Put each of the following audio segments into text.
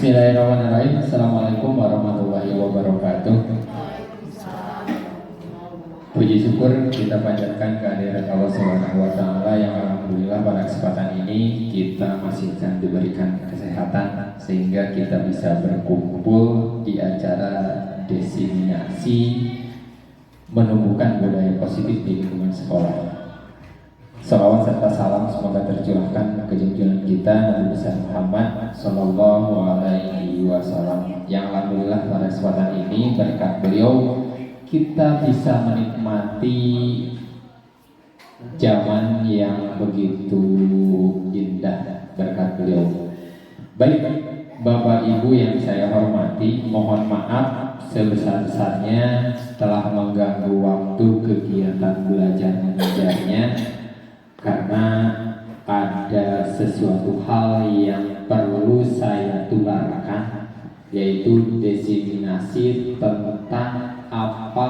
Bismillahirrahmanirrahim. Assalamualaikum warahmatullahi wabarakatuh. Puji syukur kita panjatkan kehadirat Allah Subhanahu wa taala yang alhamdulillah pada kesempatan ini kita masih akan diberikan kesehatan sehingga kita bisa berkumpul di acara diseminasi menumbuhkan budaya positif di lingkungan sekolah. Salawat serta salam semoga tercurahkan ke junjungan kita Nabi besar Muhammad Sallallahu Alaihi Wasallam yang alhamdulillah pada kesempatan ini berkat beliau kita bisa menikmati zaman yang begitu indah berkat beliau. Baik Bapak Ibu yang saya hormati, mohon maaf sebesar-besarnya telah mengganggu waktu kegiatan belajar mengajarnya karena ada sesuatu hal yang perlu saya tularkan, yaitu diseminasi tentang apa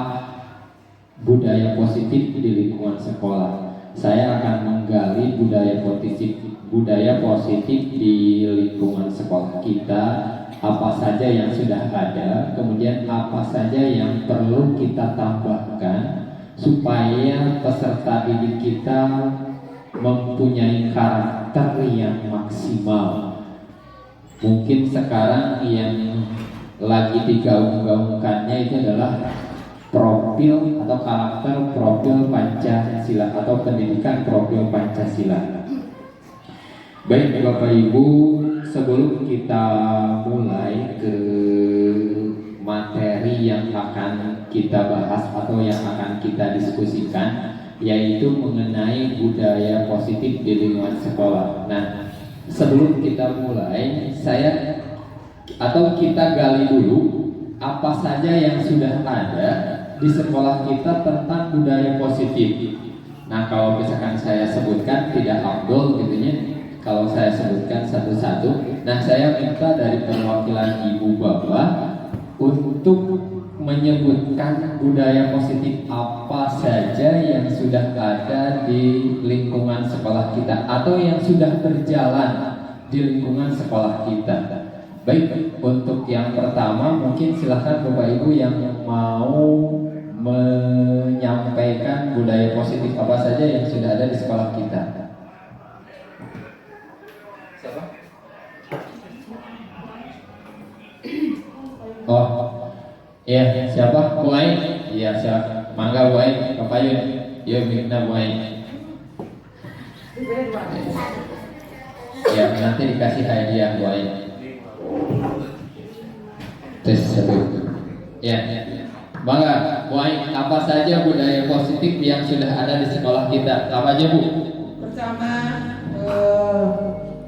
budaya positif di lingkungan sekolah. Saya akan menggali budaya positif di lingkungan sekolah kita, apa saja yang sudah ada, kemudian apa saja yang perlu kita tambahkan supaya peserta didik kita mempunyai karakter yang maksimal. Mungkin sekarang yang lagi digaung-gaungkannya itu adalah profil atau karakter profil Pancasila atau pendidikan profil Pancasila. Baik Bapak Ibu, sebelum kita mulai ke materi yang akan kita bahas atau yang akan kita diskusikan, yaitu mengenai budaya positif di lingkungan sekolah. Nah, sebelum kita mulai, kita gali dulu apa saja yang sudah ada di sekolah kita tentang budaya positif. Nah, kalau misalkan saya sebutkan tidak afdol gitu ya, kalau saya sebutkan satu-satu. Nah, saya minta dari perwakilan Ibu Bapak untuk menyebutkan budaya positif apa saja yang sudah ada di lingkungan sekolah kita atau yang sudah berjalan di lingkungan sekolah kita. Baik, untuk yang pertama mungkin silahkan Bapak Ibu yang mau menyampaikan budaya positif apa saja yang sudah ada di sekolah kita. Siapa? Oh, iya, siapa? Bu Ain? Iya, siapa? Mangga Bu Ain, Papayun. Ya, minta Bu Ain. Ya, nanti dikasih hadiah Bu Ain. Tes satu. Ya, Mangga Bu Ain, apa saja budaya positif yang sudah ada di sekolah kita? Apa aja Bu? Pertama,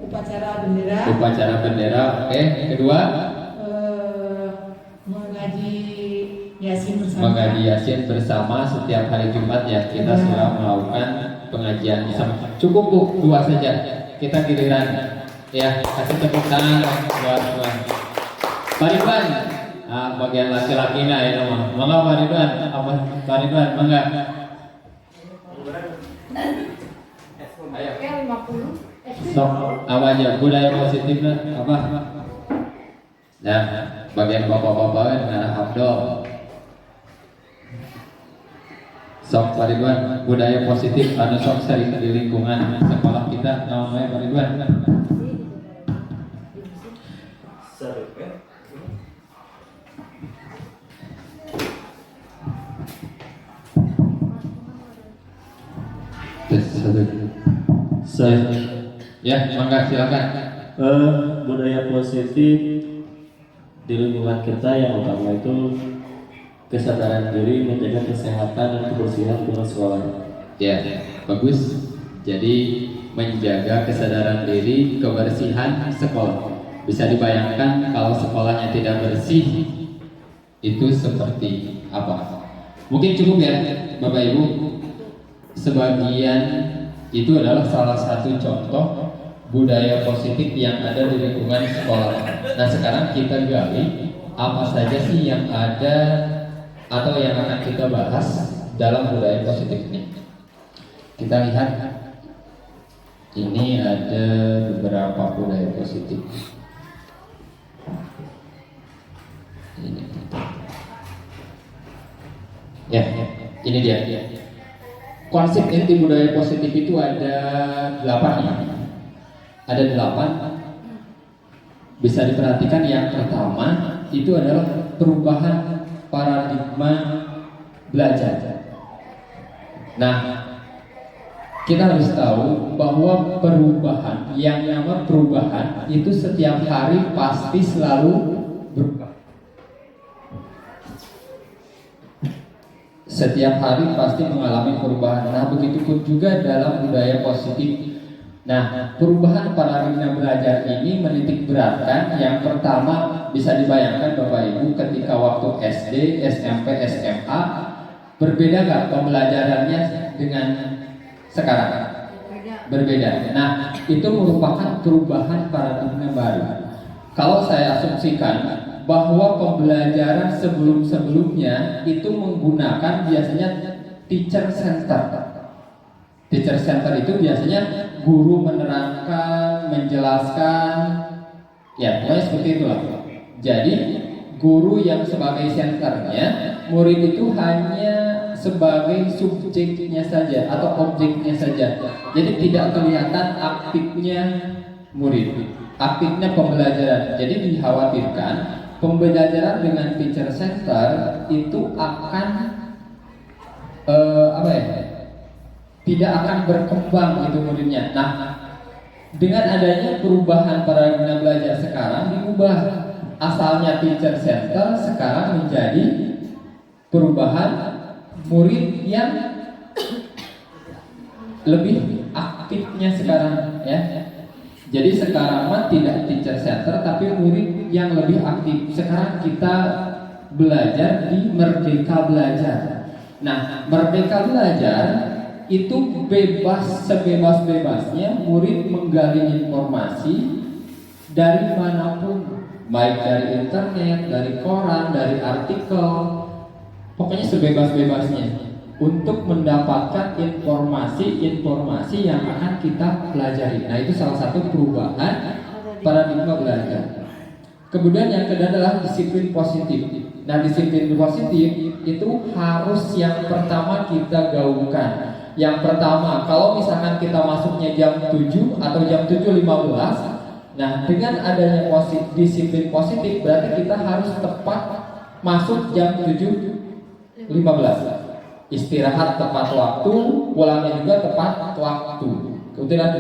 upacara bendera. Upacara bendera, oke. Kedua? Mengaji Yasin bersama setiap hari Jumat ya. Kita sudah melakukan pengajian bersama. Cukup Bu, dua saja. Kita giliran. Ya, kasih tepuk tangan buat Pak Ridwan. Bagian laki-laki nah ya mah. Mangga Pak Ridwan, Pak Ridwan, mangga. Ayo. 50. So, apa aja budaya positifnya apa? Nah, bagian bapak-bapak dengan Abdul. Sok Pak Ridwan, budaya positif anu sok sering di lingkungan sekolah kita namanya Pak Ridwan. Ya, mangga silakan. Budaya positif di lingkungan kita yang utama itu kesadaran diri, menjaga kesehatan dan kebersihan di sekolah. Ya, bagus. Jadi menjaga kesadaran diri, kebersihan sekolah. Bisa dibayangkan kalau sekolahnya tidak bersih, itu seperti apa? Mungkin cukup ya, Bapak Ibu. Sebagian itu adalah salah satu contoh budaya positif yang ada di lingkungan sekolah. Nah, sekarang kita gali apa saja sih yang ada atau yang akan kita bahas dalam budaya positif ini. Kita lihat, ini ada beberapa budaya positif. Ini. Ya, ini dia. Konsep inti budaya positif itu ada 8 ya. Ada 8. Bisa diperhatikan yang pertama itu adalah perubahan paradigma belajar. Nah, kita harus tahu bahwa perubahan, yang namanya perubahan itu setiap hari pasti selalu berubah. Setiap hari pasti mengalami perubahan. Nah, begitu pun juga dalam budaya positif. Nah, perubahan paradigma belajar ini menitik beratkan yang pertama, bisa dibayangkan Bapak Ibu ketika waktu SD, SMP, SMA berbeda gak pembelajarannya dengan sekarang? Berbeda. Nah, itu merupakan perubahan paradigma baru. Kalau saya asumsikan bahwa pembelajaran sebelum-sebelumnya itu menggunakan biasanya teacher center. Teacher center itu biasanya guru menerangkan, menjelaskan, ya pokoknya seperti itulah. Jadi guru yang sebagai senternya, murid itu hanya sebagai subjeknya saja atau objeknya saja. Jadi tidak kelihatan aktifnya murid, aktifnya pembelajaran. Jadi dikhawatirkan pembelajaran dengan teacher center itu akan tidak akan berkembang itu muridnya. Nah, dengan adanya perubahan paradigma belajar sekarang diubah, asalnya teacher center sekarang menjadi perubahan murid yang lebih aktifnya sekarang ya. Jadi sekarang mah tidak teacher center tapi murid yang lebih aktif. Sekarang kita belajar di Merdeka Belajar. Nah, Merdeka Belajar itu bebas, sebebas-bebasnya murid menggali informasi dari manapun, baik dari internet, dari koran, dari artikel, pokoknya sebebas-bebasnya untuk mendapatkan informasi yang akan kita pelajari. Nah, itu salah satu perubahan paradigma belajar. Kemudian yang kedua adalah disiplin positif. Nah, disiplin positif itu harus yang pertama kita gaungkan. Yang pertama, kalau misalkan kita masuknya jam 7 atau jam 7.15, nah dengan adanya disiplin positif berarti kita harus tepat masuk jam 7.15. Istirahat tepat waktu, pulangnya juga tepat waktu. Kemudian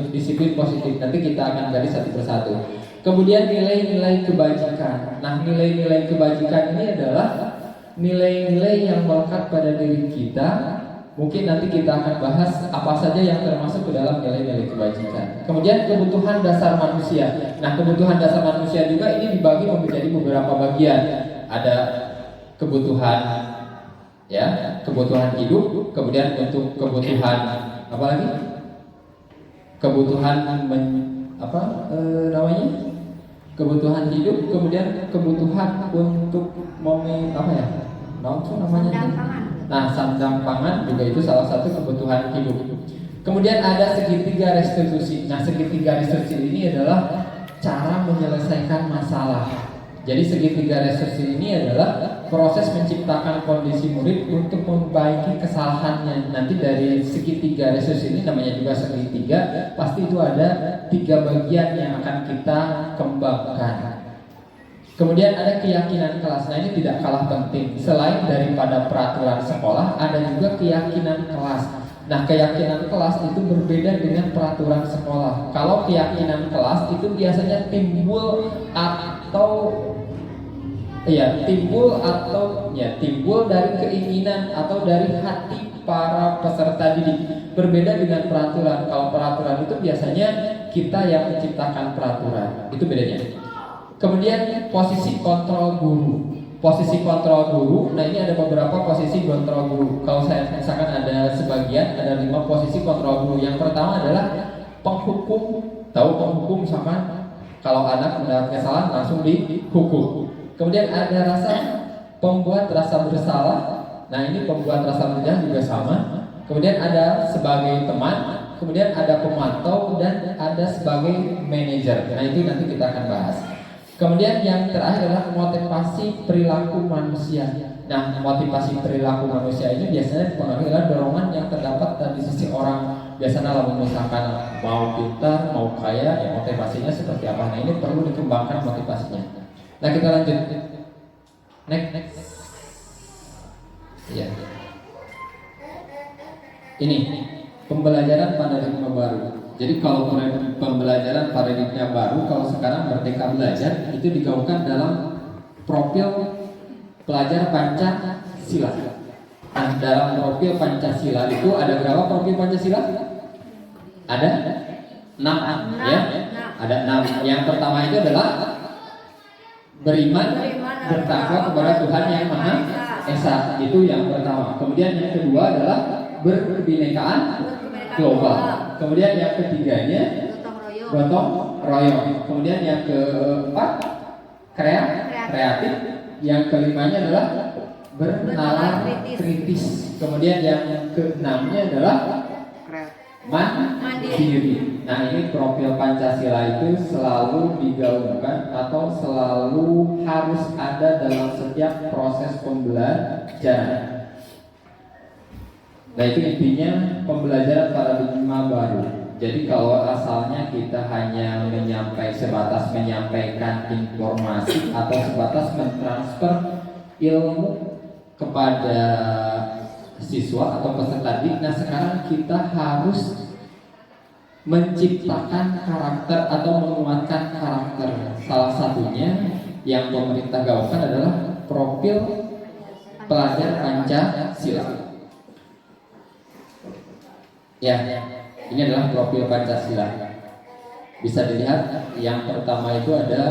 disiplin positif, nanti kita akan gali satu persatu. Kemudian nilai-nilai kebajikan. Nah, nilai-nilai kebajikan ini adalah nilai-nilai yang melekat pada diri kita. Mungkin nanti kita akan bahas apa saja yang termasuk ke dalam nilai-nilai kebajikan. Kemudian kebutuhan dasar manusia. Nah, kebutuhan dasar manusia juga ini dibagi menjadi beberapa bagian. Ada kebutuhan kebutuhan hidup, kemudian untuk kebutuhan apa lagi? Kebutuhan kebutuhan hidup, kemudian kebutuhan untuk Nah, sandang pangan juga itu salah satu kebutuhan hidup. Kemudian ada segitiga restitusi. Nah, segitiga restitusi ini adalah cara menyelesaikan masalah. Jadi segitiga resursi ini adalah proses menciptakan kondisi murid untuk memperbaiki kesalahannya. Nanti dari segitiga resursi ini, namanya juga segitiga, pasti itu ada 3 bagian yang akan kita kembangkan. Kemudian ada keyakinan kelas. Nah, ini tidak kalah penting. Selain daripada peraturan sekolah, ada juga keyakinan kelas. Nah, keyakinan kelas itu berbeda dengan peraturan sekolah. Kalau keyakinan kelas itu biasanya timbul dari keinginan atau dari hati para peserta didik. Berbeda dengan peraturan. Kalau peraturan itu biasanya kita yang menciptakan peraturan. Itu bedanya. Kemudian posisi kontrol guru. Posisi kontrol guru, nah ini ada beberapa posisi kontrol guru. Kalau saya misalkan ada 5 posisi kontrol guru. Yang pertama adalah penghukum. Tahu penghukum, misalkan kalau anak mendapat kesalahan langsung dihukum. Kemudian ada pembuat rasa bersalah. Nah ini pembuat rasa bersalah juga sama. Kemudian ada sebagai teman. Kemudian ada pemantau dan ada sebagai manajer. Nah itu nanti kita akan bahas. Kemudian yang terakhir adalah motivasi perilaku manusia. Nah, motivasi perilaku manusia ini biasanya dipengaruhi oleh dorongan yang terdapat dari sisi orang. Biasanya kalau misalkan mau pintar, mau kaya, ya motivasinya seperti apa. Nah, ini perlu dikembangkan motivasinya. Nah, kita lanjut. Next. Iya. Ini pembelajaran paradigma baru. Jadi kalau pembelajaran paradigma baru, kalau sekarang Merdeka Belajar itu digaungkan dalam profil pelajar Pancasila. Nah, dalam profil Pancasila itu ada berapa profil Pancasila? Ada 6 ya. Ada 6. Yang pertama itu adalah beriman, bertakwa kepada Tuhan Yang Maha Esa. Itu yang pertama. Kemudian yang kedua adalah berkebinekaan global. Kemudian yang ketiganya gotong royong. Kemudian yang keempat kreatif. Yang kelimanya adalah bernalar kritis. Kemudian yang keenamnya adalah mandiri. Nah ini profil Pancasila itu selalu digaungkan atau selalu harus ada dalam setiap proses pembelajaran. Nah itu intinya pembelajaran paradigma baru. Jadi kalau asalnya kita hanya sebatas menyampaikan informasi atau sebatas mentransfer ilmu kepada siswa atau peserta didik, nah sekarang kita harus menciptakan karakter atau menguatkan karakter. Salah satunya yang pemerintah gaungkan adalah profil pelajar Pancasila. Ya, ini adalah profil Pancasila. Bisa dilihat yang pertama itu ada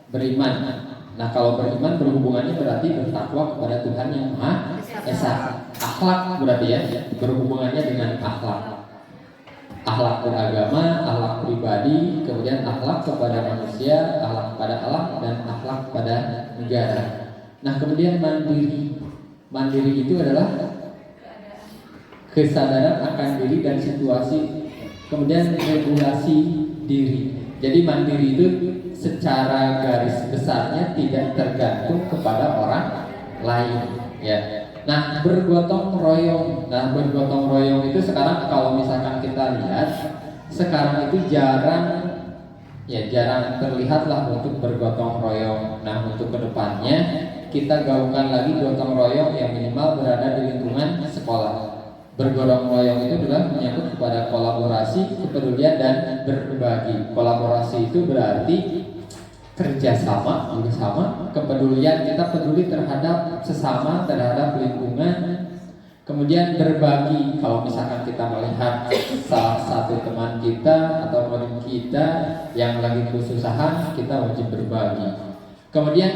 beriman. Nah, kalau beriman berhubungannya berarti bertakwa kepada Tuhan Yang Maha Esa. Akhlak berarti ya, berhubungannya dengan akhlak. Akhlak beragama, akhlak pribadi, kemudian akhlak kepada manusia, akhlak kepada Allah, dan akhlak pada negara. Nah, kemudian mandiri. Mandiri itu adalah kesadaran akan diri dan situasi, kemudian regulasi diri. Jadi mandiri itu secara garis besarnya tidak tergantung kepada orang lain, ya. Nah, bergotong royong. Nah, bergotong royong itu sekarang kalau misalkan kita lihat, sekarang itu jarang terlihat lah untuk bergotong royong. Nah, untuk kedepannya kita gaungkan lagi gotong royong yang minimal berada di lingkungan sekolah. Bergotong royong itu adalah menyangkut kepada kolaborasi, kepedulian, dan berbagi. Kolaborasi itu berarti kerjasama, bersama, kepedulian, kita peduli terhadap sesama, terhadap lingkungan. Kemudian berbagi, kalau misalkan kita melihat salah satu teman kita atau murid kita yang lagi kesusahan, kita wajib berbagi. Kemudian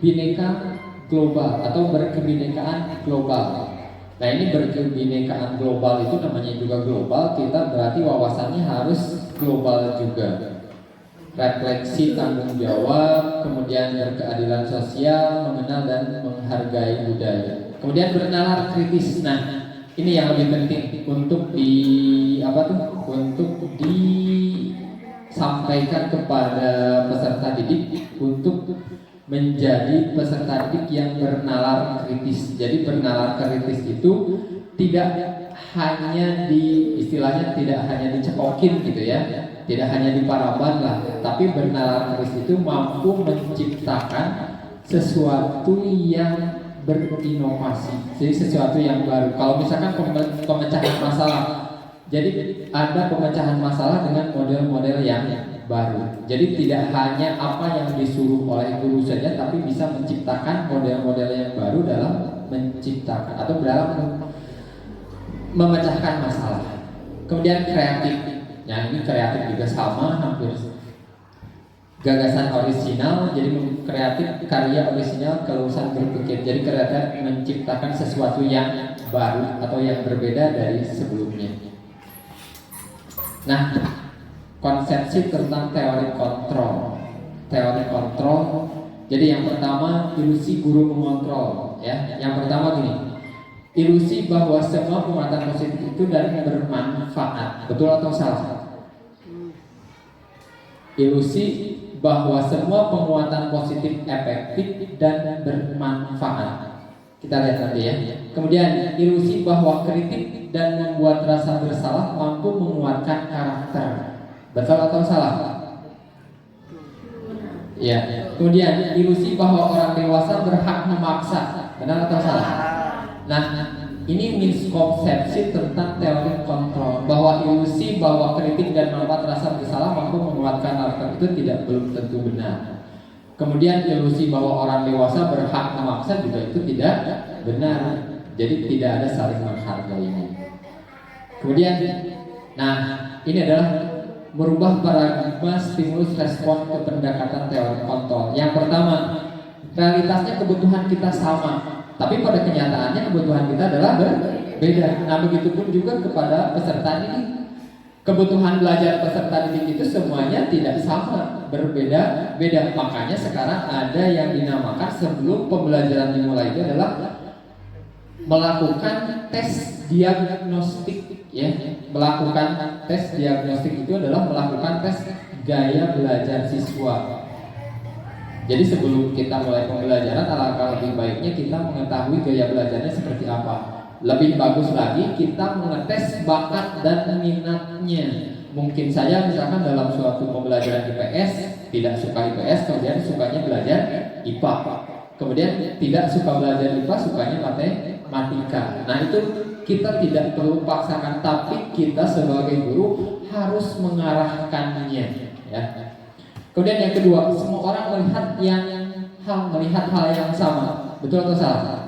bineka global atau berkebinekaan global. Nah ini berkebinekaan global itu namanya juga global, kita berarti wawasannya harus global juga. Refleksi tanggung jawab, kemudian berkeadilan sosial, mengenal dan menghargai budaya. Kemudian bernalar kritis. Nah ini yang lebih penting untuk sampaikan kepada peserta didik untuk menjadi peserta didik yang bernalar kritis. Jadi bernalar kritis itu tidak hanya istilahnya tidak hanya dicekokin gitu ya, tidak hanya diparaban lah, tapi bernalar kritis itu mampu menciptakan sesuatu yang berinovasi, jadi sesuatu yang baru. Kalau misalkan pemecahan masalah, jadi ada pemecahan masalah dengan model-model yang baru. Jadi tidak hanya apa yang disuruh oleh guru saja, tapi bisa menciptakan model-model yang baru dalam menciptakan atau dalam memecahkan masalah. Kemudian kreatif, ya ini kreatif juga sama, hampir gagasan orisinal. Jadi kreatif, karya orisinal, kelulusan berpikir. Jadi kreatif menciptakan sesuatu yang baru atau yang berbeda dari sebelumnya. Nah, konsepsi tentang teori kontrol. Teori kontrol. Jadi yang pertama, ilusi guru mengontrol. Ya, yang pertama gini, ilusi bahwa semua penguatan positif itu dan bermanfaat. Betul atau salah? Ilusi bahwa semua penguatan positif efektif dan bermanfaat. Kita lihat nanti ya. Kemudian ilusi bahwa kritik dan membuat rasa bersalah mampu menguatkan karakter. Betul atau salah? Ya. Kemudian ilusi bahwa orang dewasa berhak memaksa. Benar atau salah? Nah, ini miskonsepsi tentang teori kontrol, bahwa ilusi bahwa kritik dan membuat rasa bersalah mampu menguatkan karakter itu belum tentu benar. Kemudian ilusi bahwa orang dewasa berhak memaksa juga itu tidak benar. Jadi tidak ada saling menghargainya. Kemudian, nah ini adalah merubah paradigma stimulus respon ke pendekatan teori kontrol. Yang pertama, realitasnya kebutuhan kita sama, tapi pada kenyataannya kebutuhan kita adalah berbeda. Nah begitupun juga kepada peserta didik. Kebutuhan belajar peserta didik itu semuanya tidak sama, berbeda-beda. Makanya sekarang ada yang dinamakan sebelum pembelajaran dimulai itu adalah melakukan tes diagnostik, ya. Melakukan tes diagnostik itu adalah melakukan tes gaya belajar siswa. Jadi sebelum kita mulai pembelajaran, alangkah lebih baiknya kita mengetahui gaya belajarnya seperti apa. Lebih bagus lagi kita mengetes bakat dan minatnya. Mungkin saya misalkan dalam suatu pembelajaran IPS tidak suka IPS, kemudian sukanya belajar IPA. Kemudian tidak suka belajar IPA, sukanya matematika. Nah itu kita tidak perlu paksakan, tapi kita sebagai guru harus mengarahkannya, ya. Kemudian yang kedua, semua orang melihat hal yang sama. Betul atau salah?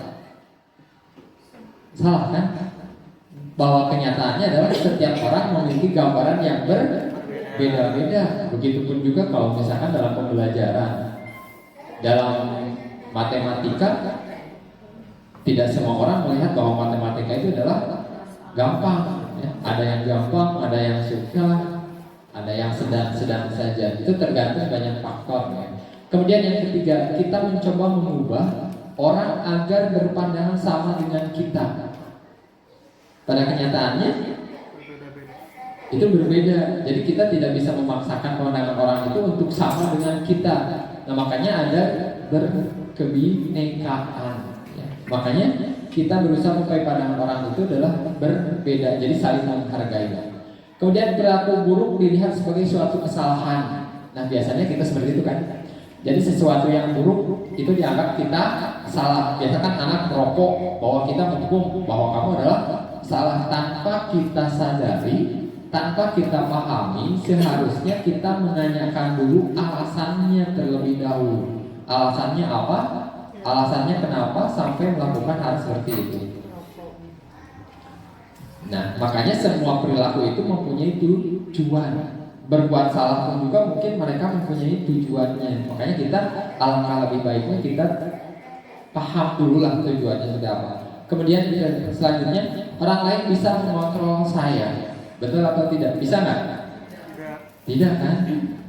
Salah kan? Bahwa kenyataannya adalah setiap orang memiliki gambaran yang berbeda-beda. Begitupun juga kalau misalkan dalam pembelajaran, dalam matematika, tidak semua orang melihat bahwa matematika itu adalah gampang, ya. Ada yang gampang, ada yang suka, ada yang sedang-sedang saja. Itu tergantung banyak faktor, ya. Kemudian yang ketiga, kita mencoba mengubah orang agar berpandangan sama dengan kita. Pada kenyataannya itu berbeda. Jadi kita tidak bisa memaksakan pandangan orang itu untuk sama dengan kita. Nah makanya ada berkebinekaan, ya. Makanya kita berusaha supaya pandangan orang itu adalah berbeda. Jadi saling menghargai. Kemudian perilaku buruk dilihat sebagai suatu kesalahan. Nah biasanya kita seperti itu kan. Jadi sesuatu yang buruk itu dianggap kita salah. Biasakan anak merokok, bahwa kita menghukum bahwa kamu adalah salah, tanpa kita sadari, tanpa kita pahami. Seharusnya kita menanyakan dulu alasannya terlebih dahulu. Alasannya apa? Alasannya kenapa sampai melakukan hal seperti itu. Nah makanya semua perilaku itu mempunyai tujuan. Berbuat salah pun juga mungkin mereka mempunyai tujuannya. Makanya kita alangkah lebih baiknya kita paham dulu lah tujuannya sudah apa. Kemudian selanjutnya, orang lain bisa mengontrol saya. Betul atau tidak? Bisa nggak? Tidak kan?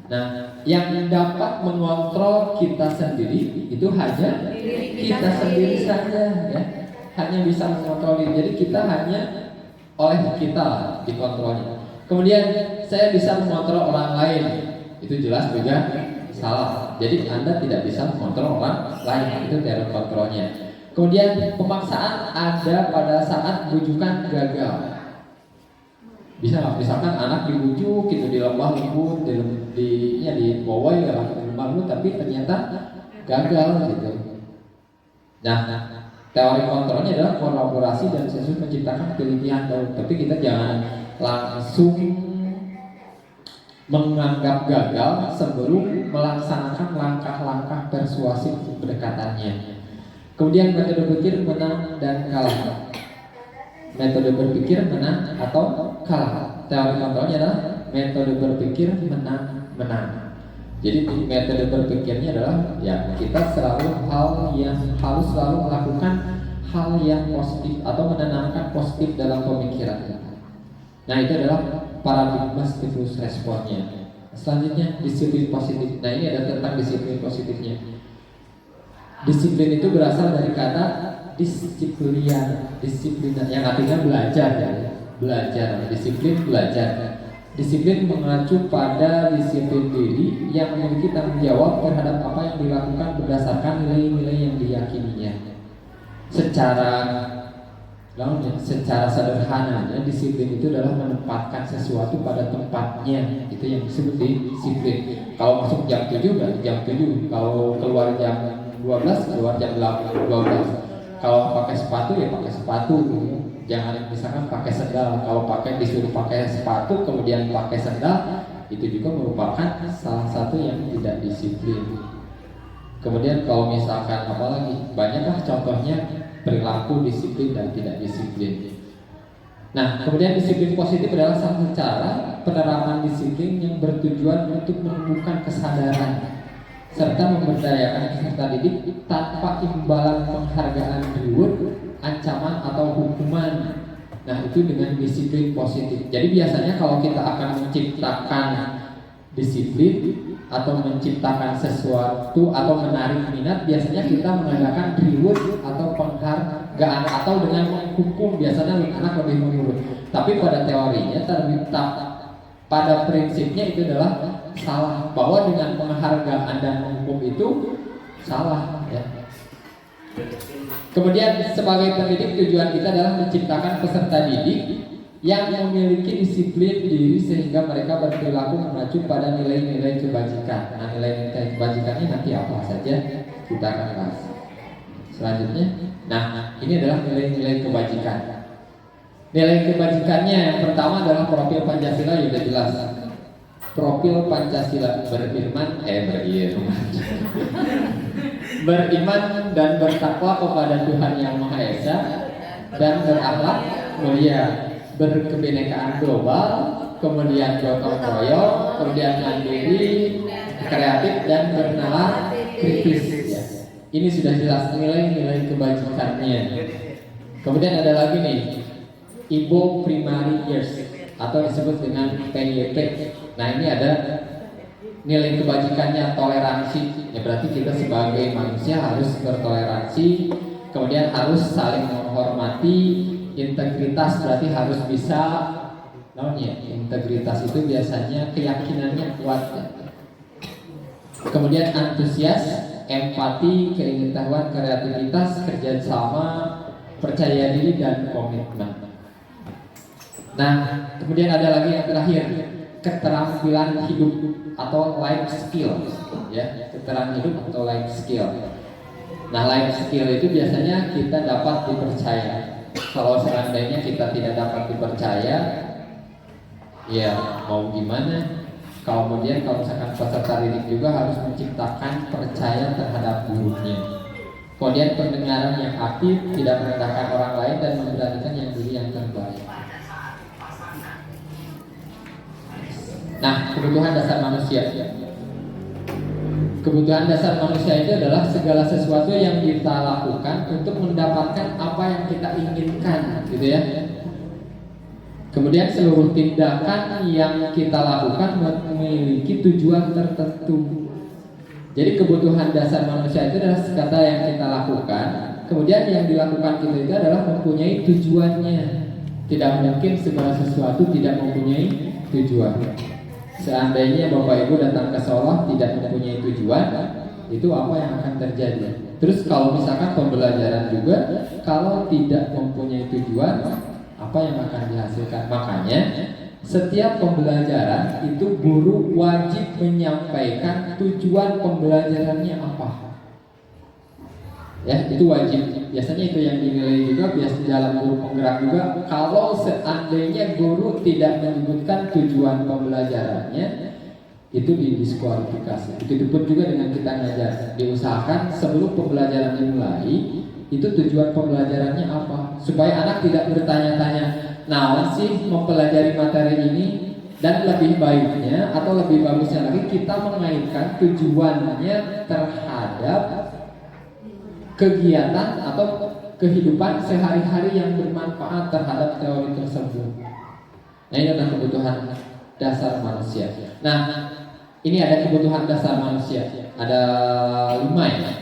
Nah, yang dapat mengontrol kita sendiri itu hanya kita sendiri saja, ya. Hanya bisa mengontrol diri. Jadi kita hanya oleh kita dikontrolnya. Kemudian saya bisa mengontrol orang lain, itu jelas juga salah. Jadi Anda tidak bisa mengontrol orang lain, itu teori kontrolnya. Kemudian pemaksaan ada pada saat bujukan gagal. Bisa nggak? Misalkan anak dibujuk gitu di lembah lembut, di Wawai di lembah lembut, tapi ternyata gagal gitu. Nah, teori kontrolnya adalah kolaborasi dan sesuai menciptakan pilihan baru. Tapi kita jangan langsung menganggap gagal sebelum melaksanakan langkah-langkah persuasif pendekatannya. Kemudian metode berpikir menang dan kalah. Metode berpikir menang atau kalah. Teori kontrolnya adalah metode berpikir menang. Jadi metode berpikirnya adalah ya kita harus selalu melakukan hal yang positif atau menanamkan positif dalam pemikiran kita. Nah, itu adalah paradigma stimulus responnya. Selanjutnya disiplin positif. Nah, ini ada tentang disiplin positifnya. Disiplin itu berasal dari kata disiplin yang artinya belajar ya. Disiplin belajar. Disiplin mengacu pada disiplin diri yang memiliki tanggung jawab terhadap apa yang dilakukan berdasarkan nilai-nilai yang diyakininya. Secara sederhananya disiplin itu adalah menempatkan sesuatu pada tempatnya. Itu yang disebut disiplin. Kalau masuk jam 7 berarti jam 7. Kalau keluar jam 12 keluar jam 12. Kalau pakai sepatu ya pakai sepatu gitu. Jangan misalkan pakai sendal. Kalau disuruh pakai sepatu kemudian pakai sendal, itu juga merupakan salah satu yang tidak disiplin. Kemudian kalau misalkan apalagi banyaklah contohnya perilaku disiplin dan tidak disiplin. Nah, kemudian disiplin positif adalah salah satu cara penerapan disiplin yang bertujuan untuk menumbuhkan kesadaran serta memberdayakan peserta didik tanpa imbalan penghargaan, reward, ancaman atau hukuman. Nah, itu dengan disiplin positif. Jadi biasanya kalau kita akan menciptakan disiplin atau menciptakan sesuatu atau menarik minat, biasanya kita mengadakan reward atau penghargaan atau dengan menghukum. Biasanya anak lebih menurut. Tapi pada teorinya pada prinsipnya itu adalah salah, bahwa dengan penghargaan dan menghukum itu salah ya. Kemudian sebagai pendidik tujuan kita adalah menciptakan peserta didik yang memiliki disiplin diri sehingga mereka berperilaku mengacu pada nilai-nilai kebajikan. Nah, nilai-nilai kebajikannya nanti apa saja kita akan bahas selanjutnya. Nah, ini adalah nilai-nilai kebajikan. Nilai kebajikannya yang pertama adalah profil Pancasila, sudah jelas. Profil Pancasila beriman dan bertakwa kepada Tuhan Yang Maha Esa dan berakhlak mulia, berkebinekaan global, kemudian gotong royong, kemudian mandiri, kreatif dan bernalar kritis ya. Ini sudah jelas nilai-nilai kebajikannya. Kemudian ada lagi nih, Ibo Primary Years atau disebut dengan PYP. Nah, ini ada nilai kebajikannya, toleransi. Ya, berarti kita sebagai manusia harus bertoleransi, kemudian harus saling menghormati, integritas berarti harus bisa. Namanya integritas itu biasanya keyakinannya kuat ya. Kemudian antusias, empati, keingetahuan, kreativitas, kerjasama, percaya diri dan komitmen. Nah, kemudian ada lagi yang terakhir, keterampilan hidup atau life skill ya, keterampilan hidup atau life skill. Nah, life skill itu biasanya kita dapat dipercaya. Kalau seandainya kita tidak dapat dipercaya, ya mau gimana? Kemudian kalau misalkan peserta didik juga harus menciptakan percaya terhadap gurunya. Kemudian pendengaran yang aktif, tidak merendahkan orang lain dan memberanikan yang diri yang terbaik. Nah, kebutuhan dasar manusia. Kebutuhan dasar manusia itu adalah segala sesuatu yang kita lakukan untuk mendapatkan apa yang kita inginkan, gitu ya. Kemudian seluruh tindakan yang kita lakukan memiliki tujuan tertentu. Jadi kebutuhan dasar manusia itu adalah kata yang kita lakukan. Kemudian yang dilakukan kita itu adalah mempunyai tujuannya. Tidak mungkin segala sesuatu tidak mempunyai tujuan. Seandainya Bapak Ibu datang ke sekolah tidak mempunyai tujuan, itu apa yang akan terjadi? Terus kalau misalkan pembelajaran juga kalau tidak mempunyai tujuan, apa yang akan dihasilkan? Makanya setiap pembelajaran itu guru wajib menyampaikan tujuan pembelajarannya apa. Ya, itu wajib. Biasanya itu yang dinilai juga biasa dalam guru penggerak juga. Kalau seandainya guru tidak menyebutkan tujuan pembelajarannya, itu didiskualifikasi. Begitupun juga dengan kita ngajar. Diusahakan sebelum pembelajaran dimulai, itu tujuan pembelajarannya apa? Supaya anak tidak bertanya-tanya, naon sih mempelajari materi ini, dan lebih baiknya atau lebih bagusnya lagi kita mengaitkan tujuannya terhadap kegiatan atau kehidupan sehari-hari yang bermanfaat terhadap teori tersebut. Nah, ini adalah kebutuhan dasar manusia. Nah, ini ada kebutuhan dasar manusia. Ada 5 ya.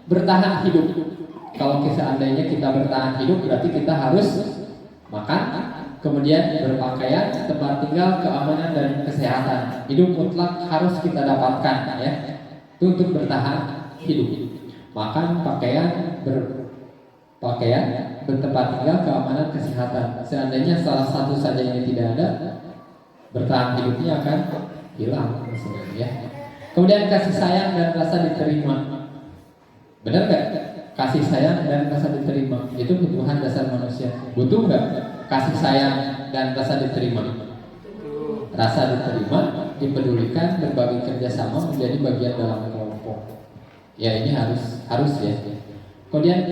Bertahan hidup. Kalau seandainya kita bertahan hidup, berarti kita harus makan, kemudian berpakaian, tempat tinggal, keamanan dan kesehatan. Hidup mutlak harus kita dapatkan ya. Itu untuk bertahan hidup. Makan, pakaian, bertempat tinggal, keamanan, kesehatan. Seandainya salah satu saja ini tidak ada, bertahan hidupnya akan hilang ya. Kemudian kasih sayang dan rasa diterima. Benar nggak? Kasih sayang dan rasa diterima itu kebutuhan dasar manusia. Butuh nggak kasih sayang dan rasa diterima? Rasa diterima, dipedulikan, berbagi kerjasama, menjadi bagian dalam kelompok. Ya, ini harus ya. Kemudian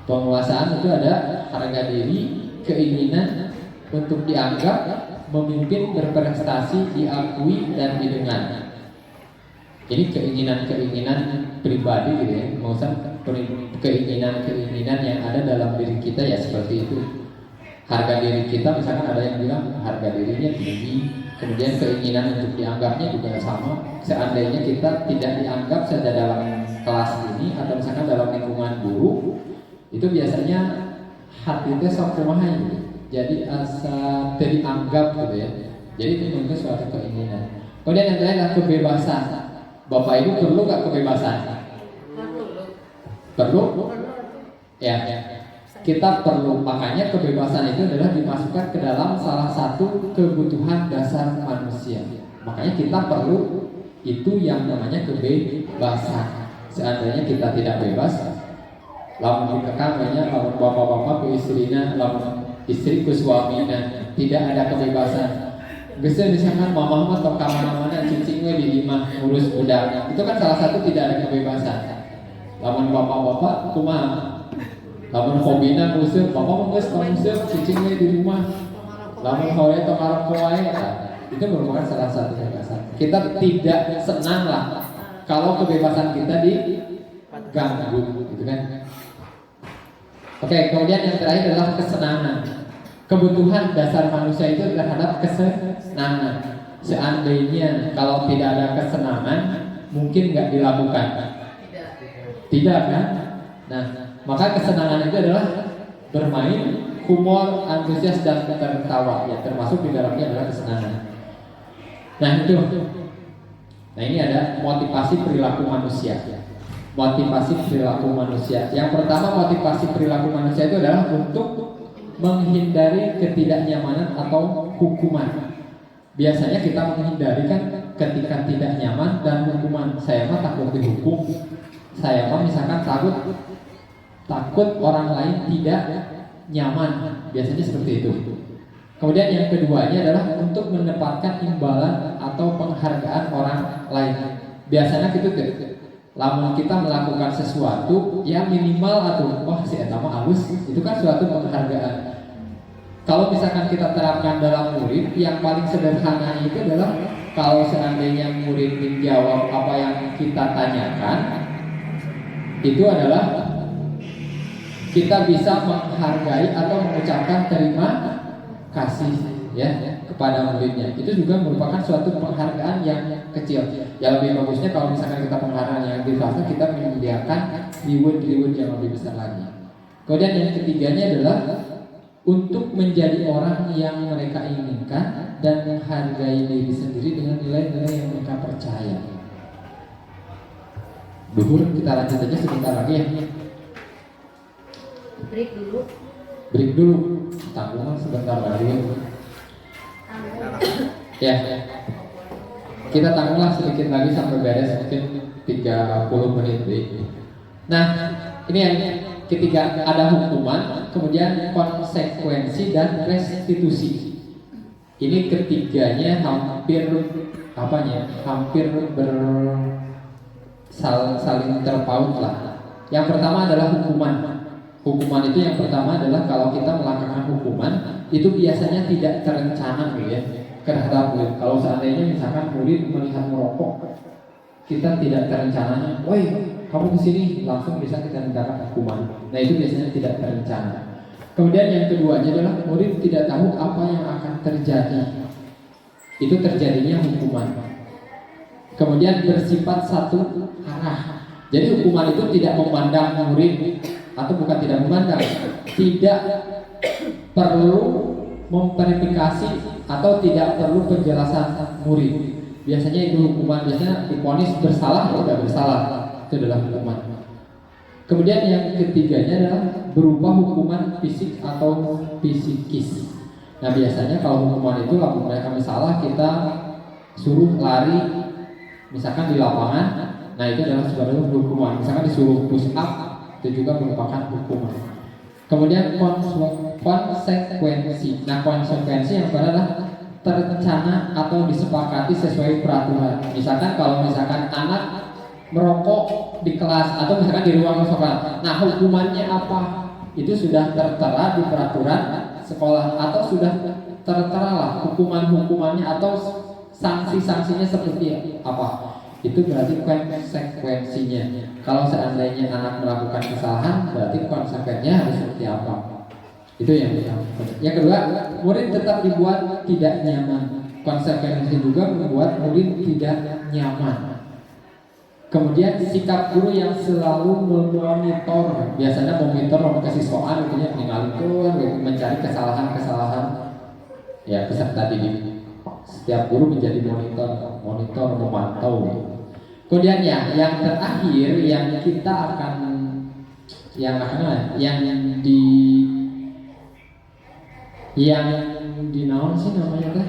penguasaan itu ada harga diri, keinginan untuk dianggap, memimpin, berprestasi, diakui dan didengar. Ini keinginan pribadi gitu ya. Maksudnya keinginan yang ada dalam diri kita ya seperti itu. Harga diri kita misalkan ada yang bilang harga dirinya tinggi, kemudian keinginan untuk dianggapnya juga sama. Seandainya kita tidak dianggap saja dalam kelas ini atau misalkan dalam lingkungan guru, itu biasanya hati itu sok kumaha gitu. Jadi asa dianggap gitu ya. Jadi itu mungkin suatu keinginan. Kemudian yang terakhir adalah kebebasan. Bapak Ibu perlu nggak kebebasan? Perlu? Ya. Kita perlu, makanya kebebasan itu adalah dimasukkan ke dalam salah satu kebutuhan dasar manusia. Makanya kita perlu itu yang namanya kebebasan. Seandainya kita tidak bebas, lamun dikekang lamun bapak-bapak ke istrinya, lamun istri ke suaminya, tidak ada kebebasan. Bisa misalkan mama atau kemana-mana cicingnya di imah ngurus budak, itu kan salah satu tidak ada kebebasan. Lamun bapak-bapak kumaha? Lamun hobina musik, bapak menggeus ka musik, cicingnya di rumah. Lamun hoya atau ngarep wae, itu merupakan salah satu kebebasan. Kita tidak senang lah kalau kebebasan kita diganggu, gitu kan? Oke, kemudian yang terakhir adalah kesenangan. Kebutuhan dasar manusia itu terhadap kesenangan. Seandainya kalau tidak ada kesenangan, mungkin nggak dilakukan. Tidak kan? Nah, maka kesenangan itu adalah bermain, humor, antusias dan tertawa. Ya, termasuk di dalamnya adalah kesenangan. Nah itu. Nah ini ada motivasi perilaku manusia. Motivasi perilaku manusia. Yang pertama, motivasi perilaku manusia itu adalah untuk menghindari ketidaknyamanan atau hukuman. Biasanya kita menghindari kan ketika tidak nyaman dan hukuman. Saya mah takut dihukum. Saya mah misalkan takut orang lain tidak nyaman. Biasanya seperti itu. Kemudian yang keduanya adalah untuk mendapatkan imbalan atau penghargaan orang lain. Biasanya gitu tuh. Lamun kita melakukan sesuatu yang minimal atau wah si eta mah halus, itu kan suatu penghargaan. Kalau misalkan kita terapkan dalam murid, yang paling sederhana itu adalah kalau seandainya murid menjawab apa yang kita tanyakan, itu adalah kita bisa menghargai atau mengucapkan terima kasih ya kepada muridnya. Itu juga merupakan suatu penghargaan yang kecil. Yang lebih bagusnya kalau misalkan kita penghargaan yang lebih besar, kita menyediakan reward yang lebih besar lagi. Kemudian yang ketiganya adalah untuk menjadi orang yang mereka inginkan dan menghargai diri sendiri dengan nilai-nilai yang mereka percaya. Duhur, kita lanjut aja sebentar lagi ya. Break dulu. Break dulu, tanggungan sebentar lagi. Ya, kita tangguhlah sedikit lagi sampai beres, mungkin 30 menit deh. Nah, ini yang ketiga, ada hukuman, kemudian konsekuensi dan restitusi. Ini ketiganya hampir saling terpaut lah. Yang pertama adalah hukuman. Hukuman itu yang pertama adalah kalau kita melakukan hukuman itu biasanya tidak terencana gitu ya. Terhadap murid. Kalau seandainya misalkan murid melihat merokok, kita tidak terencana, woi kamu kesini, langsung bisa kita mintakan hukuman. Nah itu biasanya tidak terencana. Kemudian yang keduanya adalah murid tidak tahu apa yang akan terjadi. Itu terjadinya hukuman. Kemudian bersifat satu arah. Jadi hukuman itu tidak memandang murid, atau bukan tidak memandang, tidak perlu memverifikasi atau tidak perlu penjelasan murid. Biasanya itu hukuman, biasanya divonis bersalah atau tidak bersalah, itu adalah hukuman. Kemudian yang ketiganya adalah berupa hukuman fisik atau psikis. Nah biasanya kalau hukuman itu misalkan salah, kita suruh lari misalkan di lapangan, nah itu adalah sebagai hukuman. Misalkan disuruh push up, itu juga merupakan hukuman. Kemudian konsekuensi. Nah konsekuensi yang adalah terencana atau disepakati sesuai peraturan. Misalkan kalau misalkan anak merokok di kelas atau misalkan di ruang sekolah, nah hukumannya apa? Itu sudah tertera di peraturan sekolah atau sudah tertera lah hukumannya atau sanksi-sanksinya seperti apa? Itu berarti konsekuensinya. Kalau seandainya anak melakukan kesalahan, berarti konsekuensinya harus seperti apa? Itu yang pertama. Yang kedua, murid tetap dibuat tidak nyaman. Konsekuensi juga membuat murid tidak nyaman. Kemudian sikap guru yang selalu memonitor, biasanya memonitor kesiswaan, itu ya mencari kesalahan-kesalahan ya peserta didik. Setiap guru menjadi monitor memantau. Kemudian yang terakhir yang kita akan yang naon sih namanya teh?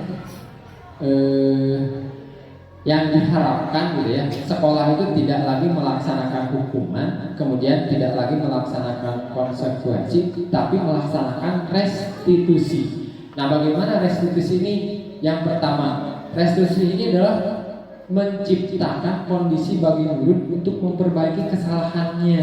Yang diharapkan gitu ya, sekolah itu tidak lagi melaksanakan hukuman, kemudian tidak lagi melaksanakan konsekuensi, tapi melaksanakan restitusi. Nah, bagaimana restitusi ini? Yang pertama, restitusi ini adalah menciptakan kondisi bagi murid untuk memperbaiki kesalahannya.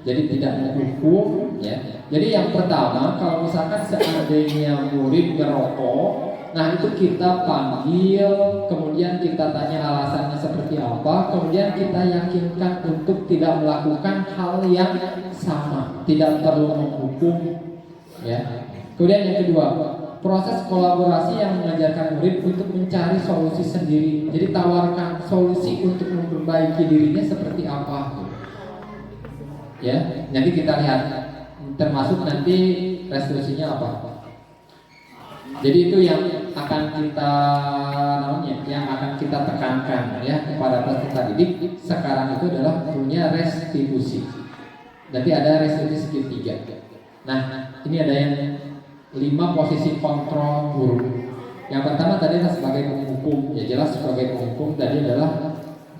Jadi tidak menghukum, ya. Jadi yang pertama, kalau misalkan seandainya murid merokok, nah itu kita panggil, kemudian kita tanya alasannya seperti apa, kemudian kita yakinkan untuk tidak melakukan hal yang sama, tidak perlu menghukum, ya. Kemudian yang kedua, proses kolaborasi yang mengajarkan murid untuk mencari solusi sendiri. Jadi tawarkan solusi untuk memperbaiki dirinya seperti apa. Ya, nanti kita lihat termasuk nanti restitusinya apa. Jadi itu yang akan kita tekankan ya kepada peserta didik sekarang itu adalah punya restitusi. Nanti ada restitusi ketiga. Nah, ini ada yang 5 posisi kontrol guru. Yang pertama tadi adalah sebagai penghukum. Ya jelas sebagai penghukum tadi adalah